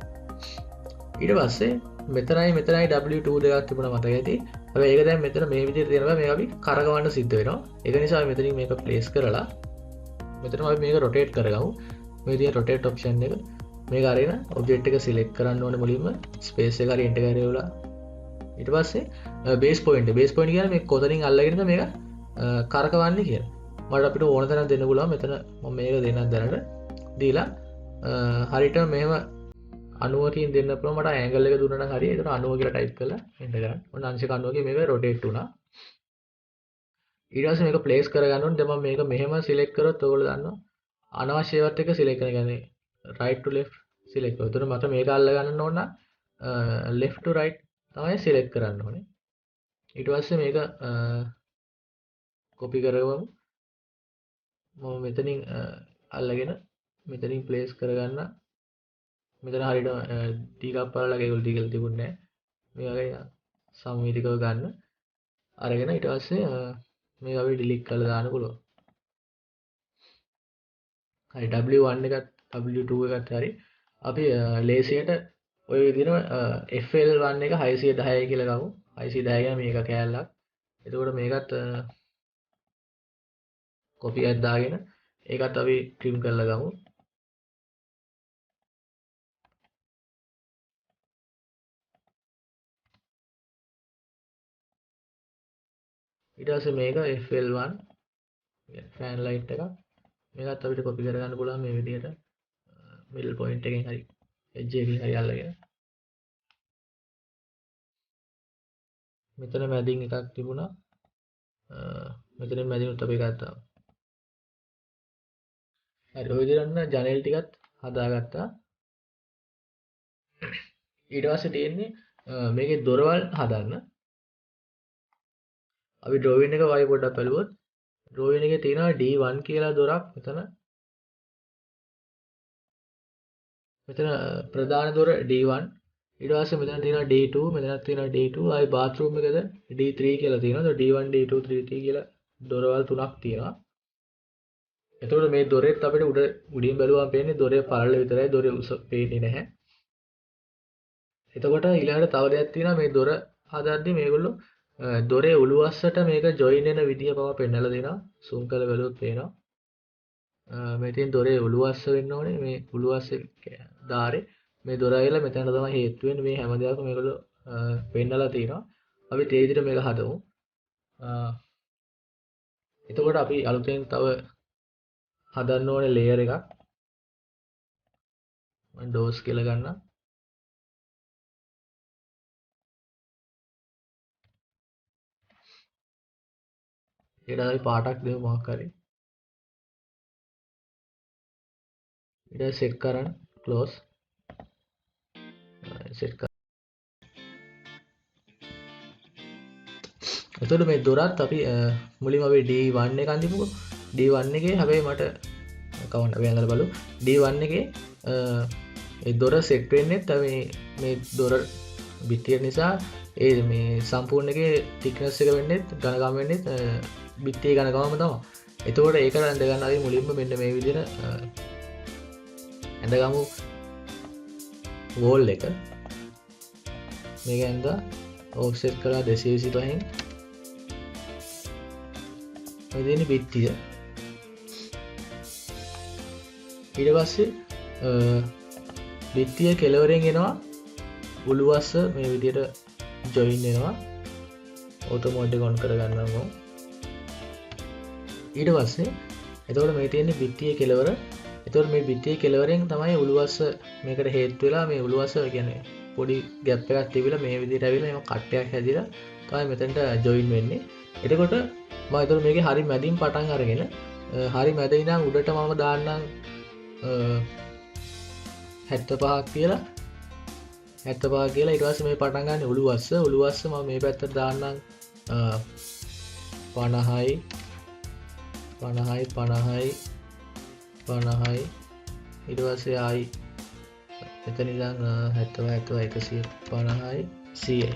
Speaker 1: ඊට පස්සේ මෙතනයි W2 දෙකක් තිබුණා මතක ඇති. හැබැයි ඒක දැන් මෙතන මේ විදිහට තියෙනවා මේක අපි කරකවන්න සිද්ධ වෙනවා. ඒක නිසා අපි මෙතනින් මේක ප්ලේස් කරලා මෙතන අපි මේක රොටේට් කරගමු. මේ විදිහට රොටේට් ඔප්ෂන් එක මේක අරගෙන ඔබ්ජෙක්ට් එක සිලෙක්ට් කරන්න ඕනේ මුලින්ම ස්පේස් එක හරි එන්ටර් කරලා ඊට පස්සේ බේස් පොයින්ට් කියන්නේ මේ කොතනින් අල්ලගෙනද මේක කරකවන්නේ කියලා. මට අපිට ඕන තරම් දෙන්න පුළුවන්. මෙතන මම මේක දෙන්නම් දැනට දීලා හරියට මෙහෙම 90කින් දෙන්න පුළුවන්. මට ඇන්ගල් එක දුන්නා නම් හරිය. ඒකට 90 කියලා ටයිප් කරලා එන්ටර් කරන්න. ඔන්න අංශක 90කින් මේක රොටේට් වුණා. ඊට පස්සේ මේක ප්ලේස් කරගන්න ඕනේ. දැන් මම මේක මෙහෙම සිලෙක්ට් කරොත් ඔයගොල්ලෝ දන්නවා අනවශ්‍ය ඒවාත් එක සිලෙක්ට් කරන කියන්නේ right to left සිලෙක්ට් කරනවා. එතකොට මට මේක අල්ල ගන්න ඕන නම් left to right තමයි සිලෙක්ට් කරන්න ඕනේ. ඊට පස්සේ මේක කොපි කරගමු. මම මෙතනින් අල්ලගෙන මෙතනින් ප්ලේස් කරගන්න. මෙතන හරියට ටිකක් බලලා ඒගොල්ලෝ ටිකල් තිබුණේ නැහැ. මේ වගේ සමමිතිකව ගන්න. අරගෙන ඊට පස්සේ මේක අපි ඩිලීට් කරලා දාන්න පුළුවන්. හරි W1 එකත් W2 එකත් හරි අපි ලේසියට ඔය විදිහටම FL1 එක 610යි කියලා ගමු. 610 කියන මේක කෑල්ලක්. එතකොට මේකත් කොපි එකක් දාගෙන ඒකත් අපි ට්‍රිම් කරලා ගමු. ඊට පස්සේ මේක FL1 ෆෑන් ලයිට් එකක්. මේකත් අපිට කොපි කරගන්න පුළුවන් මේ විදිහට මිඩල් පොයින්ට් එකෙන් හරි එජ් එකකින් හරි අල්ලගෙන. මෙතන මැදින් එකක් තිබුණා. මෙතනින් මැදිනුත් අපි ගත්තා. හරි ඔය විදිහට ජනෙල් ටිකත් හදාගත්තා. ඊට පස්සේ තියෙන්නේ මේකේ දොරවල් හදන්න. අපි ඩ්‍රෝවින් එක වයි පොඩ්ඩක් බලුවොත් ඩ්‍රෝවින් එකේ තියෙනවා D1 කියලා දොරක් මෙතන ප්‍රධාන දොර D1 ඊට පස්සේ මෙතන තියෙනවා D2 මෙතනක් තියෙනවා D2 ආයි බාත්රූම් එකද D3 කියලා තියෙනවා. D1 D2 D3 කියලා දොරවල් තුනක් තියෙනවා. එතකොට මේ දොරෙත් අපිට උඩින් බැලුවම පේන්නේ දොරේ පළල විතරයි. දොරේ උස පේන්නේ නැහැ. එතකොට ඊළඟට තව දෙයක් තියෙනවා මේ දොර හදද්දී මේගොල්ලෝ දොරේ උළුවස්සට මේක ජොයින් වෙන විදිය පව පෙන්නලා දෙනවා. zoom කරලා බලුවොත් පේනවා. මෙතෙන් දොරේ උළුවස්ස වෙන්න ඕනේ. මේ උළුවස්ස ධාරේ මේ දොර ඇවිල්ලා මෙතන තමයි හේතු වෙන්නේ. මේ හැම දෙයක්ම මේගොල්ලෝ පෙන්නලා තියෙනවා. අපි ඒ විදිහට මේක හදමු. එතකොට අපි අලුතෙන් තව හදන්න ඕනේ ලේයර් එකක්. මම ඩෝස් කියලා ගන්නම්. ඊට අපි පාටක් දෙමු මොකක් හරි. ඊට සෙට් කරන්න ක්ලෝස් සෙට් කරන්න. එතකොට මේ දොරත් අපි මුලින්ම අපි D1 එක අඳිමුකෝ. D1 එකේ හැබැයි මට කවන්න අපි අඳලා බලමු. D1 එකේ ඒ දොර සෙට් වෙන්නේ මේ දොර බිත්තිය නිසා ඒ මේ සම්පූර්ණ එකේ thickness එක වෙන්නේ ඝනකම වෙන්නේ බිත්තියේ ඝනකමම තමයි. එතකොට ඒක ඇඳ ගන්න අපි මුලින්ම මෙන්න මේ විදිහට ඇඳගමු වෝල් එක. මේක ඇඳලා offset කරලා 225න් මේ දෙන්නේ බිත්තිය. ඊට පස්සේ බිත්තිය කෙලවරෙන් එනවා උළුවස්ස මේ විදිහට ජොයින් වෙනවා. ඔටෝ මෝඩ් එක ඔන් කරගන්නවා මම. ඊට පස්සේ එතකොට මේ තියෙන්නේ බිත්තියේ කෙලවර. එතකොට මේ බිත්තියේ කෙලවරෙන් තමයි උළුවස්ස මේකට හේතු වෙලා මේ උළුවස්ස කියන්නේ පොඩි ગેප් එකක් තිබිලා මේ විදිහට ඇවිල්ලා එම කට්ටයක් හැදිලා තමයි මෙතනට ජොයින් වෙන්නේ. එතකොට මම එතකොට මේකේ හරි මැදින් පටන් අරගෙන හරි මැද ඉඳන් උඩට මම දාන්නම් 75ක් කියලා 75 කියලා. ඊට පස්සේ මේ පටන් ගන්න උළුවස්ස මම මේ පැත්තට දාන්නම් 50යි 50යි ඊට පස්සේ ආයි එතන ඉඳන් 70 150යි 100යි.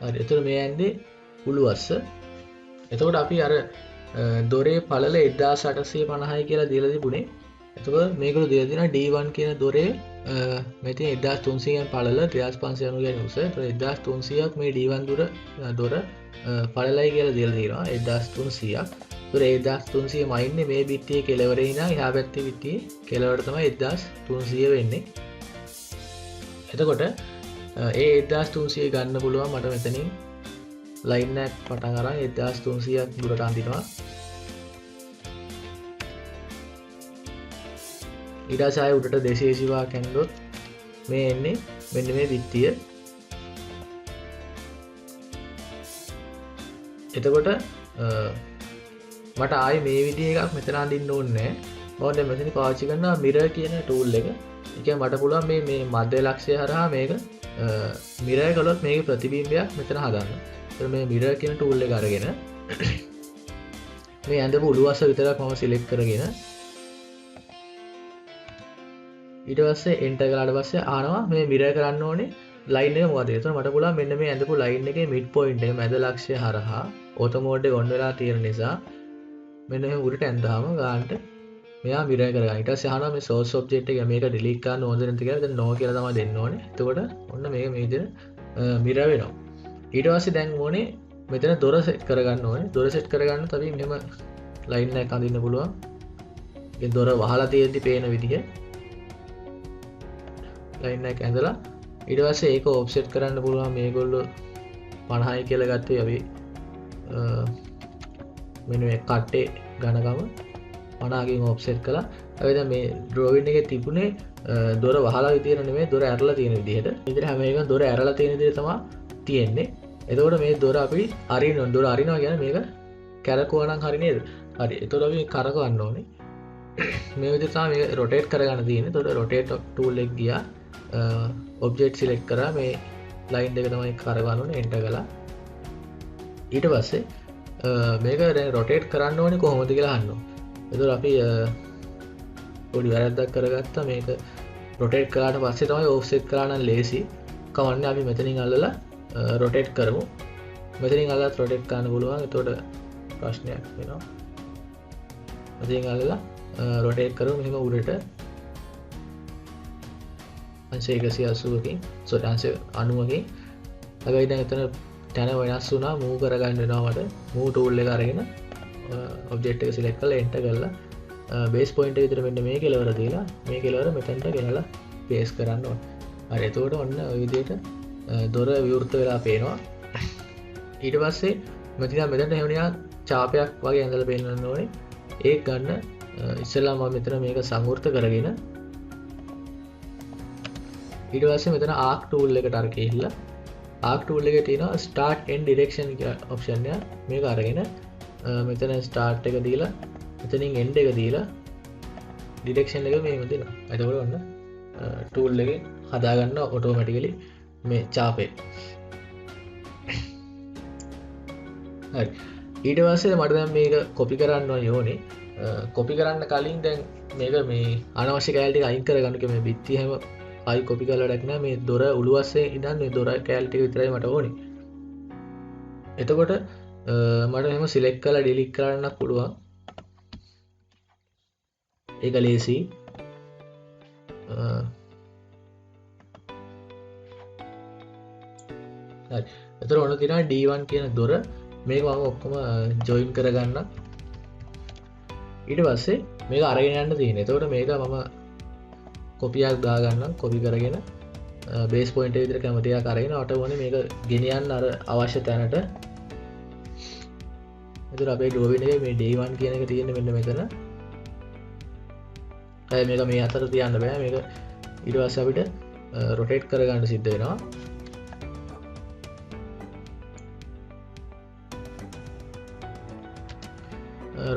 Speaker 1: හරි එතකොට මේ ඇන්නේ උළුවස්ස. එතකොට අපි අර දොරේ පළල 1850යි කියලා දීලා තිබුණේ. එතකොට මේකළු දීලා තියෙනවා D1 කියන දොරේ මේ තියෙන 1300න් පළල 2590 කියන උස. එතකොට 1300ක් මේ D1 දොර පළලයි කියලා දීලා තියෙනවා 1300ක්. එතකොට 1300 මයින්නේ මේ බිත්තියේ කෙළවරේ ඉඳන් එහා පැත්තේ බිත්තියේ කෙළවර තමයි 1300 වෙන්නේ. එතකොට ඒ 1300 ගන්න පුළුවන් මට මෙතනින් ලයින් එකක් පටන් අරන් 1300ක් දුරට අඳිනවා. ඊට පස්සේ ආයෙ උඩට 280 කැන්දොත් මේ එන්නේ මෙන්න මේ බිත්තිය. එතකොට මට ආයෙ මේ විදිහ එකක් මෙතන අඳින්න ඕනේ නැහැ. මම දැන් මෙතන පාවිච්චි කරනවා මිරර් කියන ටූල් එක. ඒ කියන්නේ මට පුළුවන් මේ මධ්‍ය ලක්ෂය හරහා මේක මිරර් කළොත් මේකේ ප්‍රතිබිම්බයක් මෙතන හදන්න. එතකොට මේ මිරර් කියන ටූල් එක අරගෙන මේ ඇඳපු උළුවස්ස විතරක් මම සිලෙක්ට් කරගෙන ඊට පස්සේ එන්ටර් කරාට පස්සේ ආනවා මේ මිරර් කරන්න ඕනේ ලයින් එක මොකද. එතකොට මට පුළුවන් මෙන්න මේ ඇඳපු ලයින් එකේ මිඩ් පොයින්ට් එක මැද ලක්ෂය හරහා ඕටෝ මෝඩ් එක ඔන් වෙලා තියෙන නිසා මෙන්න මේ උඩට ඇඳාම ගන්නට මෙයා මිරර් කරගන්න. ඊට පස්සේ අහනවා මේ සෝස් ඔබ්ජෙක්ට් එක මේක ඩිලීට් කරන්න ඕනද නැද්ද කියලා. දැන් නෝ කියලා තමයි දෙන්න ඕනේ. එතකොට ඔන්න මේක මේ විදිහට මිරර් වෙනවා. ඊට පස්සේ දැන් ඕනේ මෙතන දොර සෙට් කරගන්න ඕනේ. දොර සෙට් කරගන්න අපි මෙහෙම ලයින් එකක් අඳින්න පුළුවන්. ඒ දොර වහලා තියෙද්දි පේන විදිහ ලයින් එකක් ඇඳලා ඊට පස්සේ ඒක ඔෆ්සෙට් කරන්න පුළුවන්. මේගොල්ලෝ 50යි කියලා ගත්තේ අපි මෙන්න මේ කට්ටේ ඝනකම 50කින් ඔෆ්සෙට් කළා. අපි දැන් මේ ඩ්‍රෝවින් එකේ තිබුණේ දොර වහලා විදියට නෙමෙයි දොර ඇරලා තියෙන විදිහට. ඉතින් හැම එකම දොර ඇරලා තියෙන විදිහට තමයි තියෙන්නේ. එතකොට මේ දොර අපි අරින්න ඕනේ. දොර අරිනවා කියන්නේ මේක කැරකුවා නම් හරි නේද? හරි. එතකොට අපි කරකවන්න ඕනේ. මේ විදිහට තමයි මේක රොටේට් කරගන්න තියෙන්නේ. එතකොට රොටේට් ටූල් එක ගියා. ඔබ්ජෙක්ට් සිලෙක්ට් කරා මේ ලයින් එක තමයි කරකවන්න ඕනේ. එන්ටර් කළා. ඊට පස්සේ මේක දැන් රොටේට් කරන්න ඕනේ කොහොමද කියලා අහනවා. එතකොට අපි පොඩි වැරද්දක් කරගත්තා. මේක රොටේට් කළාට පස්සේ තමයි ඔෆ්සෙට් කරා නම් ලේසි. කවන්නේ අපි මෙතනින් අල්ලලා රොටේට් කරමු. මෙතනින් අල්ලලා රොටේට් කරන්න පුළුවන්. එතකොට ප්‍රශ්නයක් වෙනවා. මෙතනින් අල්ලලා රොටේට් කරමු මෙහෙම උඩට අංශ 180කින් අංශ 90කින්. හැබැයි දැන් එතන තැන වෙනස් වුණා. මූව් කරගන්න වෙනවා මට. මූව් ටූල් එක අරගෙන ඔබ්ජෙක්ට් එක සිලෙක්ට් කරලා එන්ටර් කරලා බේස් පොයින්ට් එක විතර මෙන්න මේ කෙලවර දීලා මේ කෙලවර මෙතනට ගෙනලා පේස් කරන්න ඕනේ. හරි. එතකොට ඔන්න ඔය විදිහට දොර විවෘත වෙලා පේනවා. ඊට පස්සේ මෙතනට එහෙම නිකන් ඡාපයක් වගේ ඇඳලා පෙන්නන්න ඕනේ. ඒක ගන්න ඉස්සෙල්ලා මම මෙතන මේක සංවෘත කරගෙන ඊට පස්සේ මෙතන ආක් ටූල් එකට අර ගිහිල්ලා ආක් ටූල් එකේ තියෙනවා ස්ටාර්ට් එන්ඩ් ඩිරෙක්ෂන් කියලා ඔප්ෂන් එක. මේක අරගෙන මෙතන ස්ටාර්ට් එක දීලා මෙතනින් එන්ඩ් එක දීලා ඩිරෙක්ෂන් එක මෙහෙම දෙනවා. එතකොට ඔන්න ටූල් එකේ හදාගන්න ඔටෝමැටිකලි මේ ඡාපේ. හරි. ඊට පස්සේ මට දැන් මේක කොපි කරන්න ඕනේ. කොපි කරන්න කලින් දැන් මේක මේ අනවශ්‍ය කැලේ ටික අයින් කරගන්න කිය මේ බිත්තිය හැම ආයි කොපි කරලා වැඩක් නෑ. මේ දොර උළුවස්සේ ඉඳන් මේ දොර කැලේ ටික විතරයි මට ඕනේ. එතකොට මට එහෙම සිලෙක්ට් කරලා ඩිලීට් කරන්නත් පුළුවන්. ඒක ලේසි. හරි. එතකොට ඔන්න තියෙනවා D1 කියන දොර. මේක මම ඔක්කොම ජොයින් කරගන්න. ඊට පස්සේ මේක අරගෙන යන්න තියෙනවා. එතකොට මේක මම කොපියක් දාගන්නම්. කොපි කරගෙන බේස් පොයින්ට් එක විතර කැමති එකක් අරගෙන ඔට ඕනේ මේක ගෙනියන්න අර අවශ්‍ය තැනට. එතකොට අපේ ඩ්‍රෝවින් එකේ මේ D1 කියන එක තියෙන්නේ මෙන්න මෙතන. මේක මේ අතර තියන්න බෑ. මේක ඊට පස්සේ අපිට රොටේට් කරගන්න සිද්ධ වෙනවා.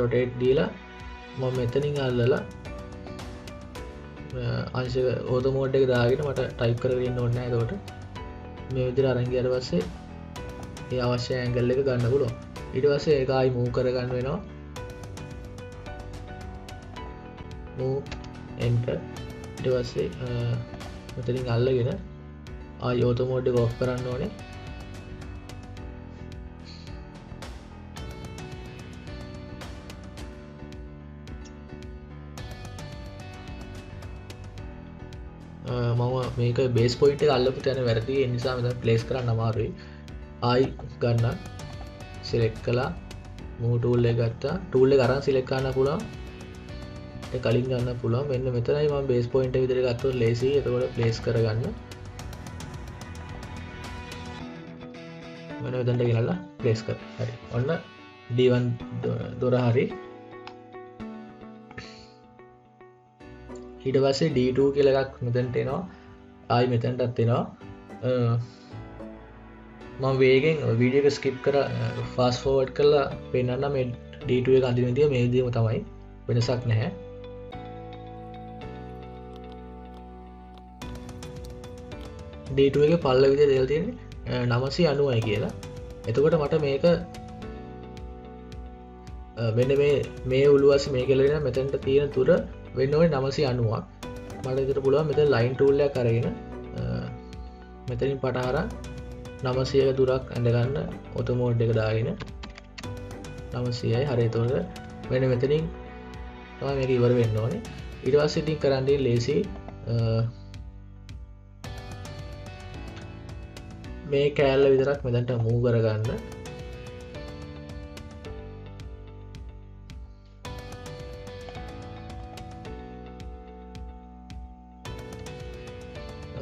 Speaker 1: රොටේට් දීලා මම මෙතනින් අල්ලලා අංශ ඕටෝ මෝඩ් එක දාගෙන මට ටයිප් කරගෙන ඉන්න ඕනේ නැහැ. එතකොට මේ විදිහට අරන් ගියාට පස්සේ ඒ අවශ්‍ය ඇන්ගල් එක ගන්න පුළුවන්. ඊට පස්සේ ඒක ආයි මූව් කරගන්න වෙනවා. move enter. ඊට පස්සේ මෙතනින් අල්ලගෙන ආයි ඕටෝ මෝඩ් එක ඔෆ් කරන්න ඕනේ. මම මේක බේස් පොයින්ට් එක අල්ලපු තැන වැරදි. ඒ නිසා මෙතන ප්ලේස් කරන්න අමාරුයි. ආයි ගන්න සිලෙක්ට් කළා. මූව් ටූල් එක ගත්තා. ටූල් එක අරන් සිලෙක්ට් කරන්න පුළුවන්. ඒ කලින් ගන්න පුළුවන්. මෙන්න මෙතනයි මම බේස් පොයින්ට් එක විදිහට ගත්තොත් ලේසි. එතකොට ප්ලේස් කරගන්න. මෙන්න මෙතනට ගෙනල්ලා ප්ලේස් කර. හරි. ඔන්න D1 දොර හරි. ඊට පස්සේ D2 කියලා එකක් මෙතනට එනවා. ආයි මෙතනටත් එනවා. මම වේගෙන් වීඩියෝ එක ස්කිප් කරලා ෆාස්ට් ෆෝවර්ඩ් කරලා පෙන්නන්න මේ D2 එක අඳින විදිය මේ විදිහම තමයි. වෙනසක් නැහැ. D2 එකේ පල්ල විදිය දෙලා තියෙන්නේ 990යි කියලා. එතකොට මට මේක මෙන්න මේ උළුවස් මේ කෙලවෙන මෙතනට තියෙන තුර වෙන්න ඕනේ 990ක්. මට විතර පුළුවන් මෙතන ලයින් ටූල් එකක් අරගෙන මෙතනින් පටන් අරන් 900ක දුරක් ඇඳගන්න ඔටෝ මෝඩ් එක දාගෙන 900යි. හරි. එතකොට මෙන්න මෙතනින් තමයි මේක ඉවර වෙන්න ඕනේ. ඊට පස්සේ ඉතින් කරන්න තියෙන ලේසි මේ කෑල්ල විතරක් මෙතනට මූව් කරගන්න.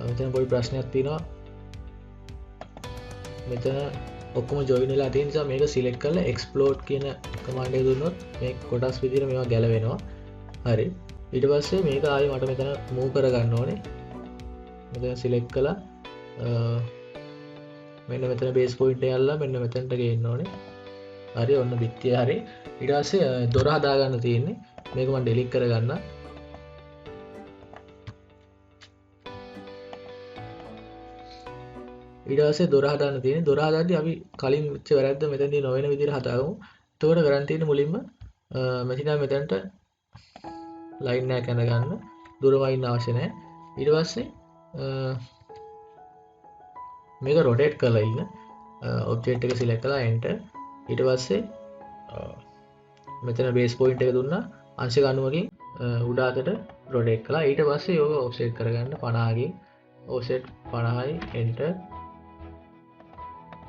Speaker 1: මෙතන පොඩි ප්‍රශ්නයක් තියෙනවා. මෙතන ඔක්කොම ජොයින් වෙලා තියෙන නිසා මේක සිලෙක්ට් කරලා එක්ස්ප්ලෝඩ් කියන කමාන්ඩ් එක දුන්නොත් මේ කොටස් විදිහට මේවා ගැලවෙනවා. හරි. ඊට පස්සේ මේක ආයෙ මට මෙතන මූව් කරගන්න ඕනේ. මෙතන සිලෙක්ට් කළා. මෙන්න මෙතන බේස් පොයින්ට් එක අල්ලලා මෙන්න මෙතනට ගේන්න ඕනේ. හරි. ඔන්න බිත්තිය හරි. ඊට පස්සේ දොර හදා ගන්න තියෙන්නේ. මේක මම ඩිලීට් කරගන්න. ඊට පස්සේ දොර හදන්න තියෙන්නේ. දොර හදද්දී අපි කලින් වෙච්ච වැරද්ද මෙතනදී නොවන විදිහට හදාගමු. එතකොට කරන් තියෙන්නේ මුලින්ම මෙතන මෙතනට ලයින් එකක් ඇඳ ගන්න. දොර වයින් අවශ්‍ය නැහැ. ඊට පස්සේ මේක රොටේට් කරලා ඉන්න. ඔබ්ජෙක්ට් එක සිලෙක්ට් කරලා enter. ඊට පස්සේ මෙතන බේස් පොයින්ට් එක දුන්නා. අංශ ගණුවකින් උඩ අතට රොටේට් කළා. ඊට පස්සේ යෝග ඔෆ්සෙට් කරගන්න 50කින්. ඔෆ්සෙට් 50යි enter.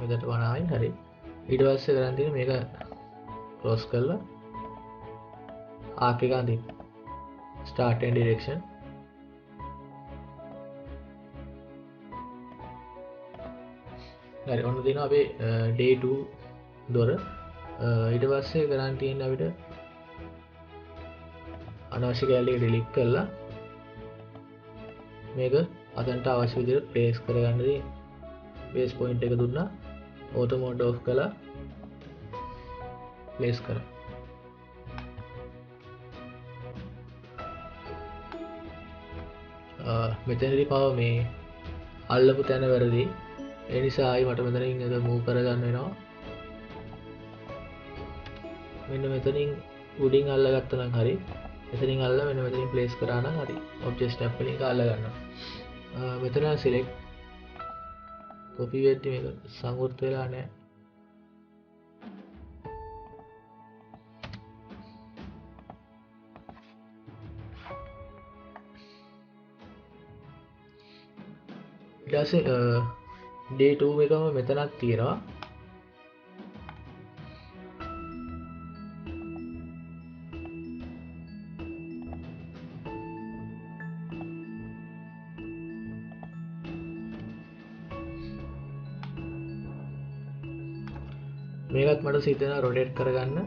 Speaker 1: මෙතනට 50යි. හරි. ඊට පස්සේ කරන් තියෙන්නේ මේක ක්ලෝස් කරලා ආර්ක් එක අඳින්න. start and direction. හරි. ඔන්න දෙනවා අපේ day 2 දොර. ඊට පස්සේ කරන් තියෙන්නේ අපිට අනවශ්‍ය කැලේ ඩිලීට් කරලා මේක අතන්ට අවශ්‍ය විදිහට ප්ලේස් කරගන්න දී බේස් පොයින්ට් එක දුන්නා. auto mode off කළා. ප්ලේස් කරා. මෙතනදී පාව මේ අල්ලපු තැන වැරදි. ඒ නිසා ආයි මට මෙතනින් එක මූව් කරගන්න වෙනවා. මෙන්න මෙතනින් උඩින් අල්ලගත්තා නම් හරි. මෙතනින් අල්ලලා මෙන්න මෙතනින් ප්ලේස් කරා නම් හරි. ඔබ්ජෙක්ට් ස්නැප් වලින් එක අල්ල ගන්නවා. මෙතන සිලෙක්ට් කොපි වෙද්දි මේක සංවෘත වෙලා නැහැ. ඊට පස්සේ day 2 එකම මෙතනක් තියෙනවා. මේකත් මට සිතන රොටේට් කරගන්න.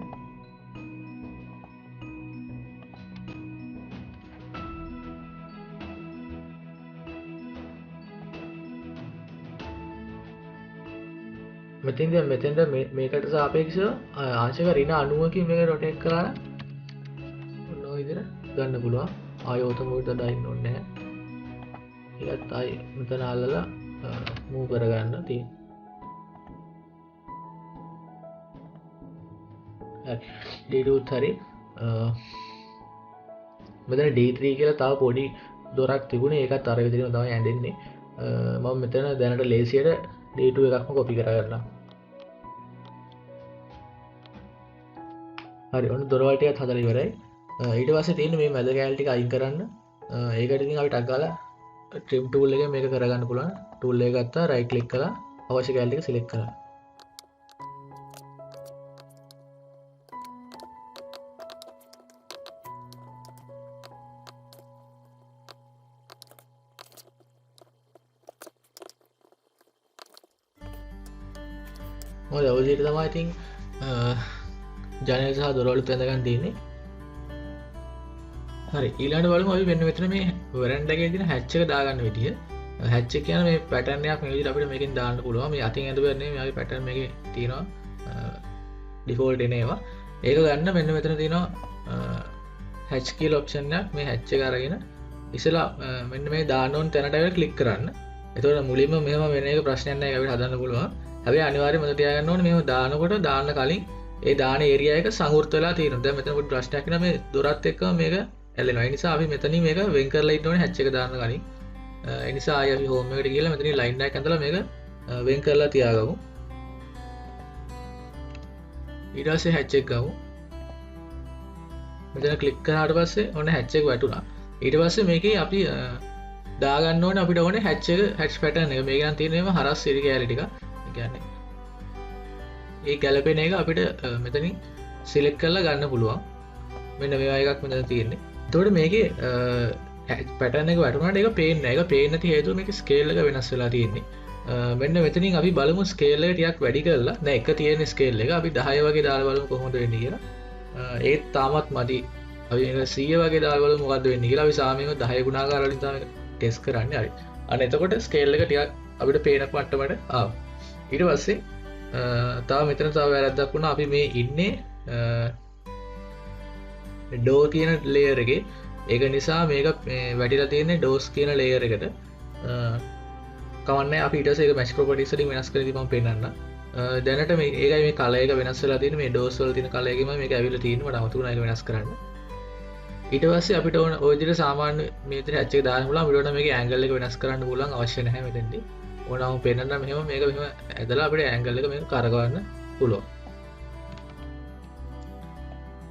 Speaker 1: මෙතෙන්ද මෙතෙන්ද මේකට සාපේක්ෂව ආංශක ඍණ 90කින් මේක රොටේට් කරලා ඔන්න ඔය විදිහට ගන්න පුළුවන්. ආයෙ ඔතන මොකද දාන්න ඕනේ නැහැ. ඒකත් ආයෙ මෙතන අල්ලලා මූව් කරගන්න තියෙනවා. D2 හරි. මෙතන D3 කියලා තව පොඩි දොරක් තිබුණේ. ඒකත් අර විදිහටම තමයි ඇඳෙන්නේ. මම මෙතන දැනට ලේසියට D2 එකක්ම කොපි කරගන්නම්. හරි. ඔන්න දොරවල් ටිකත් හදලා ඉවරයි. ඊට පස්සේ තියෙන්නේ මේ මැද කැලේ ටික අයින් කරන්න. ඒකට ඉතින් අපි ටක් ගාලා ට්‍රිම් ටූල් එකෙන් මේක කරගන්න පුළුවන්. ටූල් එක ගත්තා, රයිට් ක්ලික් කරලා අවශ්‍ය කැලේ ටික සිලෙක්ට් කරලා. මොකද ඔය විදිහට තමයි ඉතින් ජනේල සහ දොරවල් බැඳගන්න තියෙන්නේ. හරි, ඊළඟට බලමු අපි මෙන්න මෙතන මේ වරන්ඩා එකේ තියෙන හැච් එක දාගන්න විදිය. හැච් එක කියන්නේ මේ පැටර්න් එකක් මේ විදිහට අපිට මේකෙන් දාන්න පුළුවන්. මේ අතින් ඇඳුවා නෙමෙයි, මේ පැටර්න් මේකේ තියෙනවා ඩිෆෝල්ට් එන ඒවා. ඒක ගන්න මෙන්න මෙතන තියෙනවා හැච් කියලා ඔප්ෂන් එකක්. මේ හැච් එක අරගෙන ඉස්සලා මෙන්න මේ දාන්න ඕන තැනට ඇවිල්ලා ක්ලික් කරන්න. එතකොට මුලින්ම මෙහෙම වෙන එක ප්‍රශ්නයක් නැහැ, අපිට හදන්න පුළුවන්. හැබැයි අනිවාර්යයෙන්ම මතක තියාගන්න ඕනේ මේව දානකොට දාන්න කලින් ඒ දාන ඒරියා එක සංවෘත වෙලා තියෙනවා. දැන් මෙතන පොඩි ප්‍රශ්නයක් නෑ, මේ දොරත් එක්කම මේක ඇලෙනවා. ඒ නිසා අපි මෙතනින් මේක වෙන් කරලා ඉන්න ඕනේ හැච් එක දාන්න කලින්. ඒ නිසා ආයෙ අපි හෝම් එකට ගිහලා මෙතනින් ලයින් එකක් ඇඳලා මේක වෙන් කරලා තියාගමු. ඊට පස්සේ හැච් එක ගමු. මෙතන ක්ලික් කරාට පස්සේ ඔන්න හැච් එක වැටුණා. ඊට පස්සේ මේකේ අපි දාගන්න ඕනේ අපිට ඕනේ හැච් එක, හැච් පැටර්න් එක. මේක නම් තියෙනේම හරස් සිරි කැලේ ටික. කියන්නේ ඒ ගැලපෙන එක අපිට මෙතනින් සිලෙක්ට් කරලා ගන්න පුළුවන්. මෙන්න මේ වගේ එකක් මෙතන තියෙන්නේ. එතකොට මේකේ පැටර්න් එක වැටුණාට ඒක පේන්නේ නැහැ. ඒක පේන්නේ නැති හේතුව මේකේ ස්කේල් එක වෙනස් වෙලා තියෙන්නේ. මෙන්න මෙතනින් අපි බලමු ස්කේල් එක ටිකක් වැඩි කරලා. දැන් එක තියෙන ස්කේල් එක අපි 10 වගේ දාලා බලමු කොහොමද වෙන්නේ කියලා. ඒත් තාමත් මදි. අපි මේක 100 වගේ දාලා බලමු මොකද්ද වෙන්නේ කියලා. අපි සාමයෙන්ම 10 ගුණාකාර වලින් තමයි ටෙස්ට් කරන්නේ. හරි. අන්න එතකොට ස්කේල් එක ටිකක් අපිට පේන මට්ටමට ආවා. ඊට පස්සේ තව මෙතන තව වැරද්දක් වුණා. අපි මේ ඉන්නේ ඩෝ කියන ලේයර් එකේ. ඒක නිසා මේක වැටිලා තියෙන්නේ ඩෝස් කියන ලේයර් එකට. කවන්නේ අපි ඊට පස්සේ ඒක මැච් ප්‍රොපර්ටිස් වලින් වෙනස් කරලා ඉතින් මම පෙන්නන්න. දැනට මේ ඒකයි මේ කලර් එක වෙනස් වෙලා තියෙන්නේ. මේ ඩෝස් වල තියෙන කලර් එකෙම මේක ඇවිල්ලා තියෙන්නේ. මට අමතක වුණා ඒක වෙනස් කරන්න. ඊට පස්සේ අපිට ඕන ওই විදිහට සාමාන්‍ය මේ විදිහට හැච් එක දාන්න පුළුවන්. අපිට ඕන මේකේ ඇන්ගල් එක වෙනස් කරන්න පුළුවන්. අවශ්‍ය නැහැ මෙතෙන්දී. ඕනම පෙන්නන්න මෙහෙම මේක මෙහෙම ඇදලා අපිට ඇන්ගල් එක මේක කරකවන්න පුළුවන්.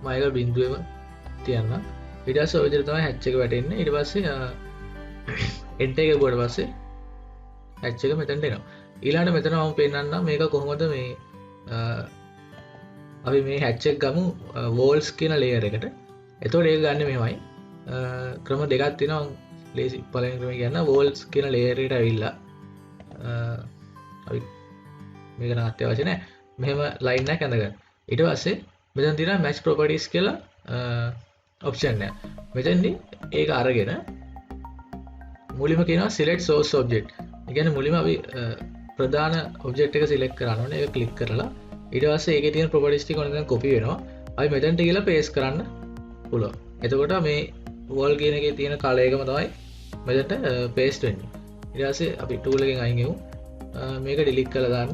Speaker 1: මම ඒක බිඳුවෙම තියන්න. ඊට පස්සේ ඔය විදිහට තමයි හැච් එක වැටෙන්නේ. ඊට පස්සේ එන්ටර් එක ගුවට පස්සේ හැච් එක මෙතනට එනවා. ඊළඟට මෙතන මම පෙන්නන්නම් මේක කොහොමද මේ අපි මේ හැච් එක ගමු වෝල්ස් කියන ලේයර් එකට. එතකොට ඒක ගන්න මෙහෙමයි. ක්‍රම දෙකක් තියෙනවා. ලේසි පළවෙනි ක්‍රමය කියන්න වෝල්ස් කියන ලේයර් එකට ඇවිල්ලා අපි මේක නම් අත්‍යවශ්‍ය නැහැ. මෙහෙම ලයින් එකක් ඇඳගන්න. ඊට පස්සේ මෙතන තියෙනවා මැච් ප්‍රොපර්ටිස් කියලා ඔප්ෂන් එක. මෙතෙන්දී ඒක අරගෙන මුලින්ම කියනවා select source object. ඒ කියන්නේ මුලින්ම අපි ප්‍රධාන ඔබ්ජෙක්ට් එක සිලෙක්ට් කරන්න ඕනේ. ඒක ක්ලික් කරලා ඊට පස්සේ ඒකේ තියෙන ප්‍රොපර්ටිස් ටික ඕනේ දැන් කොපි වෙනවා. අපි මෙතනට ගිහලා පේස්ට් කරන්න පුළුවන්. එතකොට මේ wall කියන එකේ තියෙන කලර් එකම තමයි මෙතනට පේස්ට් වෙන්නේ. ඊට පස්සේ අපි ටූල් එකෙන් අයින් ගෙමු. මේක ඩිලීට් කරලා දාන්න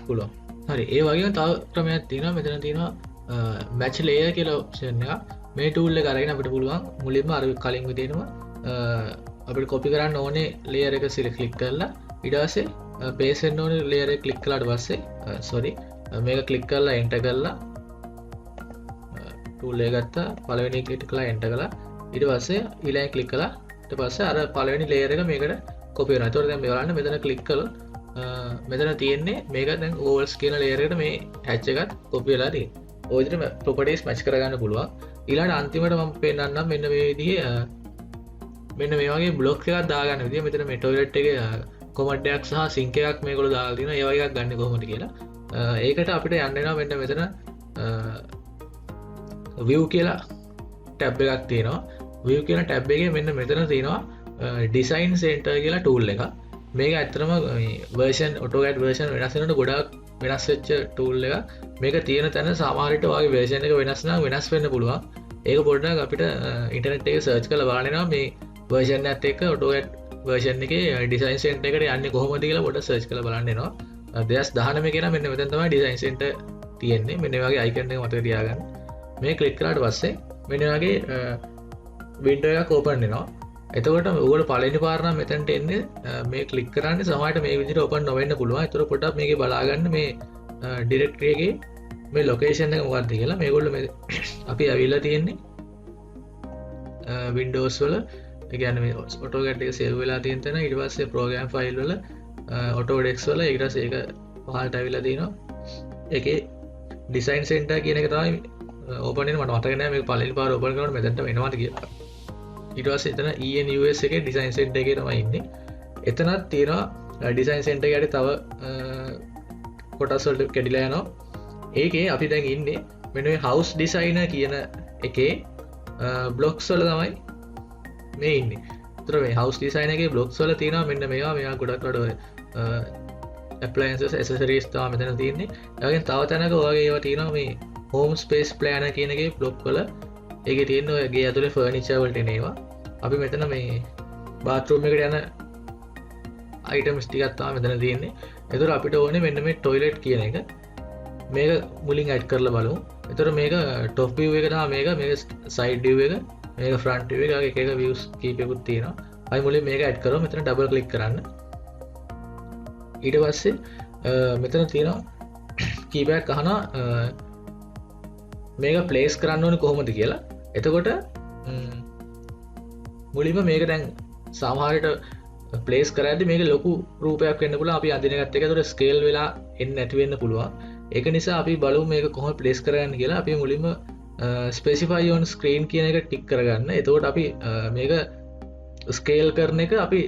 Speaker 1: පුළුවන්. හරි, ඒ වගේම තව ක්‍රමයක් තියෙනවා. මෙතන තියෙනවා match layer කියලා ඔප්ෂන් එකක්. මේ ටූල් එක අරගෙන අපිට පුළුවන් මුලින්ම අර කලින් විදිහටම අපිට කොපි කරන්න ඕනේ layer එක ක්ලික් කරලා ඊට පස්සේ paste වෙන්න ඕනේ layer එක ක්ලික් කළාට පස්සේ මේක ක්ලික් කරලා enter කරලා ටූල් එක ගත්තා. පළවෙනි එක ක්ලික් කරලා enter කළා. ඊට පස්සේ ඊළඟ ක්ලික් කළා. ඊට පස්සේ අර පළවෙනි layer එක මේකට කොපි වෙනවා. ඒතකොට දැන් මේ බලන්න මෙතන ක්ලික් කළොත් මෙතන තියෙන්නේ මේක දැන් ඕවල්ස් කියන ලේයර් එකට මේ හැච් එකත් කොපි වෙලා තියෙනවා. ඔය විදිහට ප්‍රොපර්ටිස් මැච් කරගන්න පුළුවන්. ඊළඟට අන්තිමට මම පෙන්නන්නම් මෙන්න මේ විදිහේ මෙන්න මේ වගේ බ්ලොක් එකක් දාගන්න විදිහ. මෙතන මේ ටොයිලට් එකේ කොමඩ් එකක් සහ සිංක් එකක් මේගොල්ලෝ දාලා තියෙනවා. ඒ වගේ එකක් ගන්න කොහොමද කියලා. ඒකට අපිට යන්න වෙනවා මෙන්න මෙතන view කියලා ටැබ් එකක් තියෙනවා. view කියන ටැබ් එකේ මෙන්න මෙතන තියෙනවා design center කියලා tool එකක්. මේක ඇත්තටම version AutoCAD version වෙනස් වෙනකොට ගොඩාක් වෙනස් වෙච්ච tool එකක්. මේක තියෙන තැන සමහර විට ඔයගේ version එක වෙනස් නම් වෙනස් වෙන්න පුළුවන්. ඒක පොඩ්ඩක් අපිට ඉන්ටර්නෙට් එකේ search කරලා බලනවා මේ version එකත් එක්ක AutoCAD version එකේ design center එකට යන්නේ කොහොමද කියලා පොඩ්ඩක් search කරලා බලන්න වෙනවා. 2019 කියන මෙන්න මෙතන තමයි design center තියෙන්නේ. මෙන්න මේ වගේ icon එක මතක තියාගන්න. මේ click කරාට පස්සේ මෙන්න වගේ window එකක් open වෙනවා. එතකොට ඔයගොල්ලෝ පළවෙනි පාර නම් මෙතනට එන්නේ මේ ක්ලික් කරන්නේ සමහරට මේ විදිහට ඕපන් නොවෙන්න පුළුවන්. ඒතර පොඩ්ඩක් මේකේ බලාගන්න මේ ඩිරෙක්ටරි එකේ මේ ලොකේෂන් එක මොකක්ද කියලා. මේගොල්ලෝ මේ අපි ඇවිල්ලා තියෙන්නේ Windows වල ගැන ඔටෝගැට් එක සේව් වෙලා තියෙන තැන ඊට පස්සේ ප්‍රෝග්‍රෑම් ෆයිල් වල ඔටෝඩෙක්ස් වල ඊට පස්සේ ඒක පහළට ඇවිල්ලා තියෙනවා ඒකේ ඩිසයින් සෙන්ටර් කියන එක තමයි ඕපන් වෙන මට මතක නැහැ මේක පළවෙනි පාර ඕපන් කරනකොට මෙතනට එනවාද කියලා ඊට පස්සේ එතන ENUS එකේ ඩිසයින් සෙන්ටර් එකේ තමයි ඉන්නේ එතනත් තියෙනවා ඩිසයින් සෙන්ටර් එකේ තව කොටස් වලට කැඩිලා යනවා ඒකේ අපි දැන් ඉන්නේ මෙන්න මේ හවුස් ඩිසයිනර් කියන එකේ බ්ලොක්ස් වල තමයි මේ ඉන්නේ. ඒතර මේ හවුස් ඩිසයිනර් එකේ බ්ලොක්ස් වල තියෙනවා මෙන්න මේවා ගොඩක් වල appliances accessories තමයි මෙතන තියෙන්නේ. ඒ වගේම තව තැනක ඔයගේ ඒවා තියෙනවා මේ home space planner කියන එකේ බ්ලොක් වල ඒකේ තියෙන ඔය ගේ ඇතුලේ furniture වලට එන ඒවා. අපි මෙතන මේ bathroom එකට යන items ටිකක් තමයි මෙතන තියෙන්නේ. ඒතර අපිට ඕනේ මෙන්න මේ toilet කියන එක. මේක මුලින් ඇඩ් කරලා බලමු. එතකොට මේක top view එක තමයි මේක side view එක මේක front view එක එක views කීපයකුත් තියෙනවා. අපි මුලින් මේක ඇඩ් කරමු. මෙතන double click කරන්න. ඊට පස්සේ මෙතන තියෙනවා කීපයක් අහනවා මේක place කරන්න ඕනේ කොහොමද කියලා. එතකොට මුලින්ම මේක දැන් සමහරට place කරද්දි මේක ලොකු රූපයක් වෙන්න පුළුවන්. අපි අඳින එකත් එක්ක ඒතකොට scale වෙලා එන්නේ නැති වෙන්න පුළුවන්. ඒක නිසා අපි බලමු මේක කොහොමද ප්ලේස් කරගන්න කියලා. අපි මුලින්ම specify on screen කියන එක ටික් කරගන්න. එතකොට අපි මේක ස්කේල් කරන එක අපි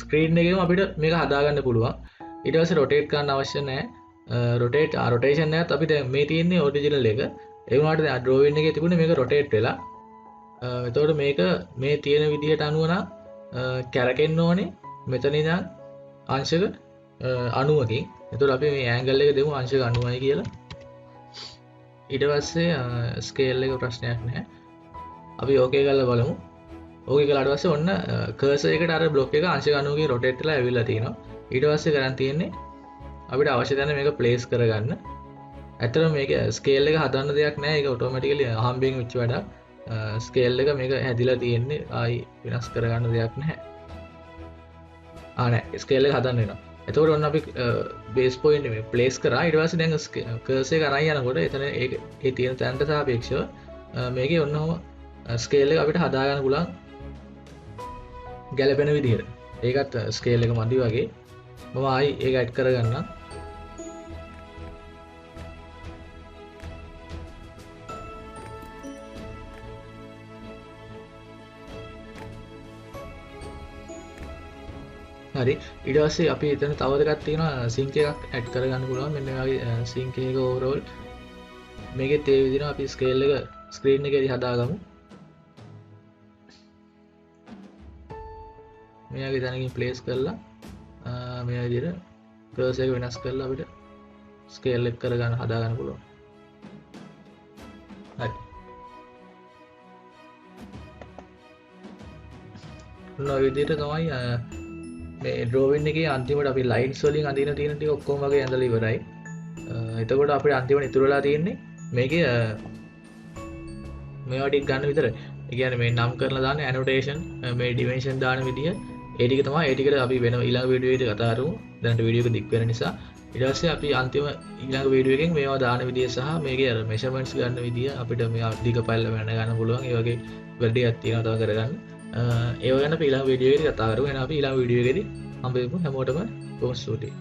Speaker 1: ස්ක්‍රීන් එකේම අපිට මේක හදාගන්න පුළුවන්. ඊට පස්සේ rotate කරන්න අවශ්‍ය නැහැ. rotation නැත් අපි දැන් මේ තියෙන්නේ original එක. ඒ වුණාට දැන් drawing එකේ තිබුණේ මේක rotate වෙලා. එතකොට මේක මේ තියෙන විදිහට අනුව නම් කැරකෙන්න ඕනේ. මෙතන ඉඳන් අංශක 90කින්. එතකොට අපි මේ ඇන්ගල් එක දෙමු අංශක 90යි කියලා. ඊට පස්සේ ස්කේල් එක ප්‍රශ්නයක් නැහැ. අපි ඕකේ කරලා බලමු. ඕකේ කළාට පස්සේ ඔන්න කර්සර් එකට අර බ්ලොක් එක අංශක 90කින් රොටේට් වෙලා ඇවිල්ලා තියෙනවා. ඊට පස්සේ කරන් තියෙන්නේ අපිට අවශ්‍ය තැන මේක ප්ලේස් කරගන්න. ඇත්තටම මේක ස්කේල් එක හදන්න දෙයක් නැහැ. ඒක ඔටෝමැටිකලි අහම්බෙන් වෙච්ච වැඩක්. ස්කේල් එක මේක හැදිලා තියෙන්නේ ආයි වෙනස් කරගන්න දෙයක් නැහැ. නෑ ස්කේල් එක හදන්න වෙනවා. එතකොට ඔන්න අපි බේස් පොයින්ට් එක ප්ලේස් කරා. ඊට පස්සේ දැන් කර්සර් එක අරන් යනකොට එතන ඒ තියෙන තැනට සාපේක්ෂව මේකේ ඔන්නම ස්කේල් එක අපිට හදා ගන්න පුළුවන් ගැලපෙන විදිහට. ඒකත් ස්කේල් එක මදි වගේ. මම ආයි ඒක ඇඩ් කරගන්නම්. හරි ඊට පස්සේ අපි එතන තව දෙකක් තියෙනවා සින්ක් එකක් ඇඩ් කරගන්න පුළුවන් මෙන්න මේ වගේ සින්ක් එක ඕවරෝල් මේකෙත් ඒ විදිහට අපි ස්කේල් එක ස්ක්‍රීන් එකේදී හදාගමු මේ වගේ තැනකින් ප්ලේස් කරලා මේ විදිහට කර්සර් එක වෙනස් කරලා අපිට ස්කේල් එක කරගන්න හදාගන්න පුළුවන් හරි ඔන්න ඔය විදිහට තමයි මේ ඩ්‍රෝවින් එකේ අන්තිමට අපි ලයින්ස් වලින් අඳින තියෙන ටික ඔක්කොම වගේ ඇඳලා ඉවරයි. එතකොට අපිට අන්තිමට ඉතුරු වෙලා තියෙන්නේ මේකේ මේවා ටික ගන්න විතරයි. ඒ කියන්නේ මේ නම් කරලා දාන annotation මේ dimension දාන විදිය ඒ ටික තමයි ඒ ටිකට අපි වෙන ඊළඟ වීඩියෝ එකේ කතා කරමු. දැන් වීඩියෝ එක දික් වෙන නිසා ඊට පස්සේ අපි අන්තිම ඊළඟ වීඩියෝ එකෙන් මේවා දාන විදිය සහ මේකේ අර measurements ගන්න විදිය අපිට මේ අධික ෆයිල් වෙන ගන්න පුළුවන්. ඒ වගේ වැඩියක් තියෙනවා තව කරගන්න. ඒ වගේම අපි ඊළඟ වීඩියෝ එකේදී කතා කරමු. එහෙනම් අපි ඊළඟ වීඩියෝ එකේදී හම්බෙමු හැමෝටම බොහොම ස්තුතියි.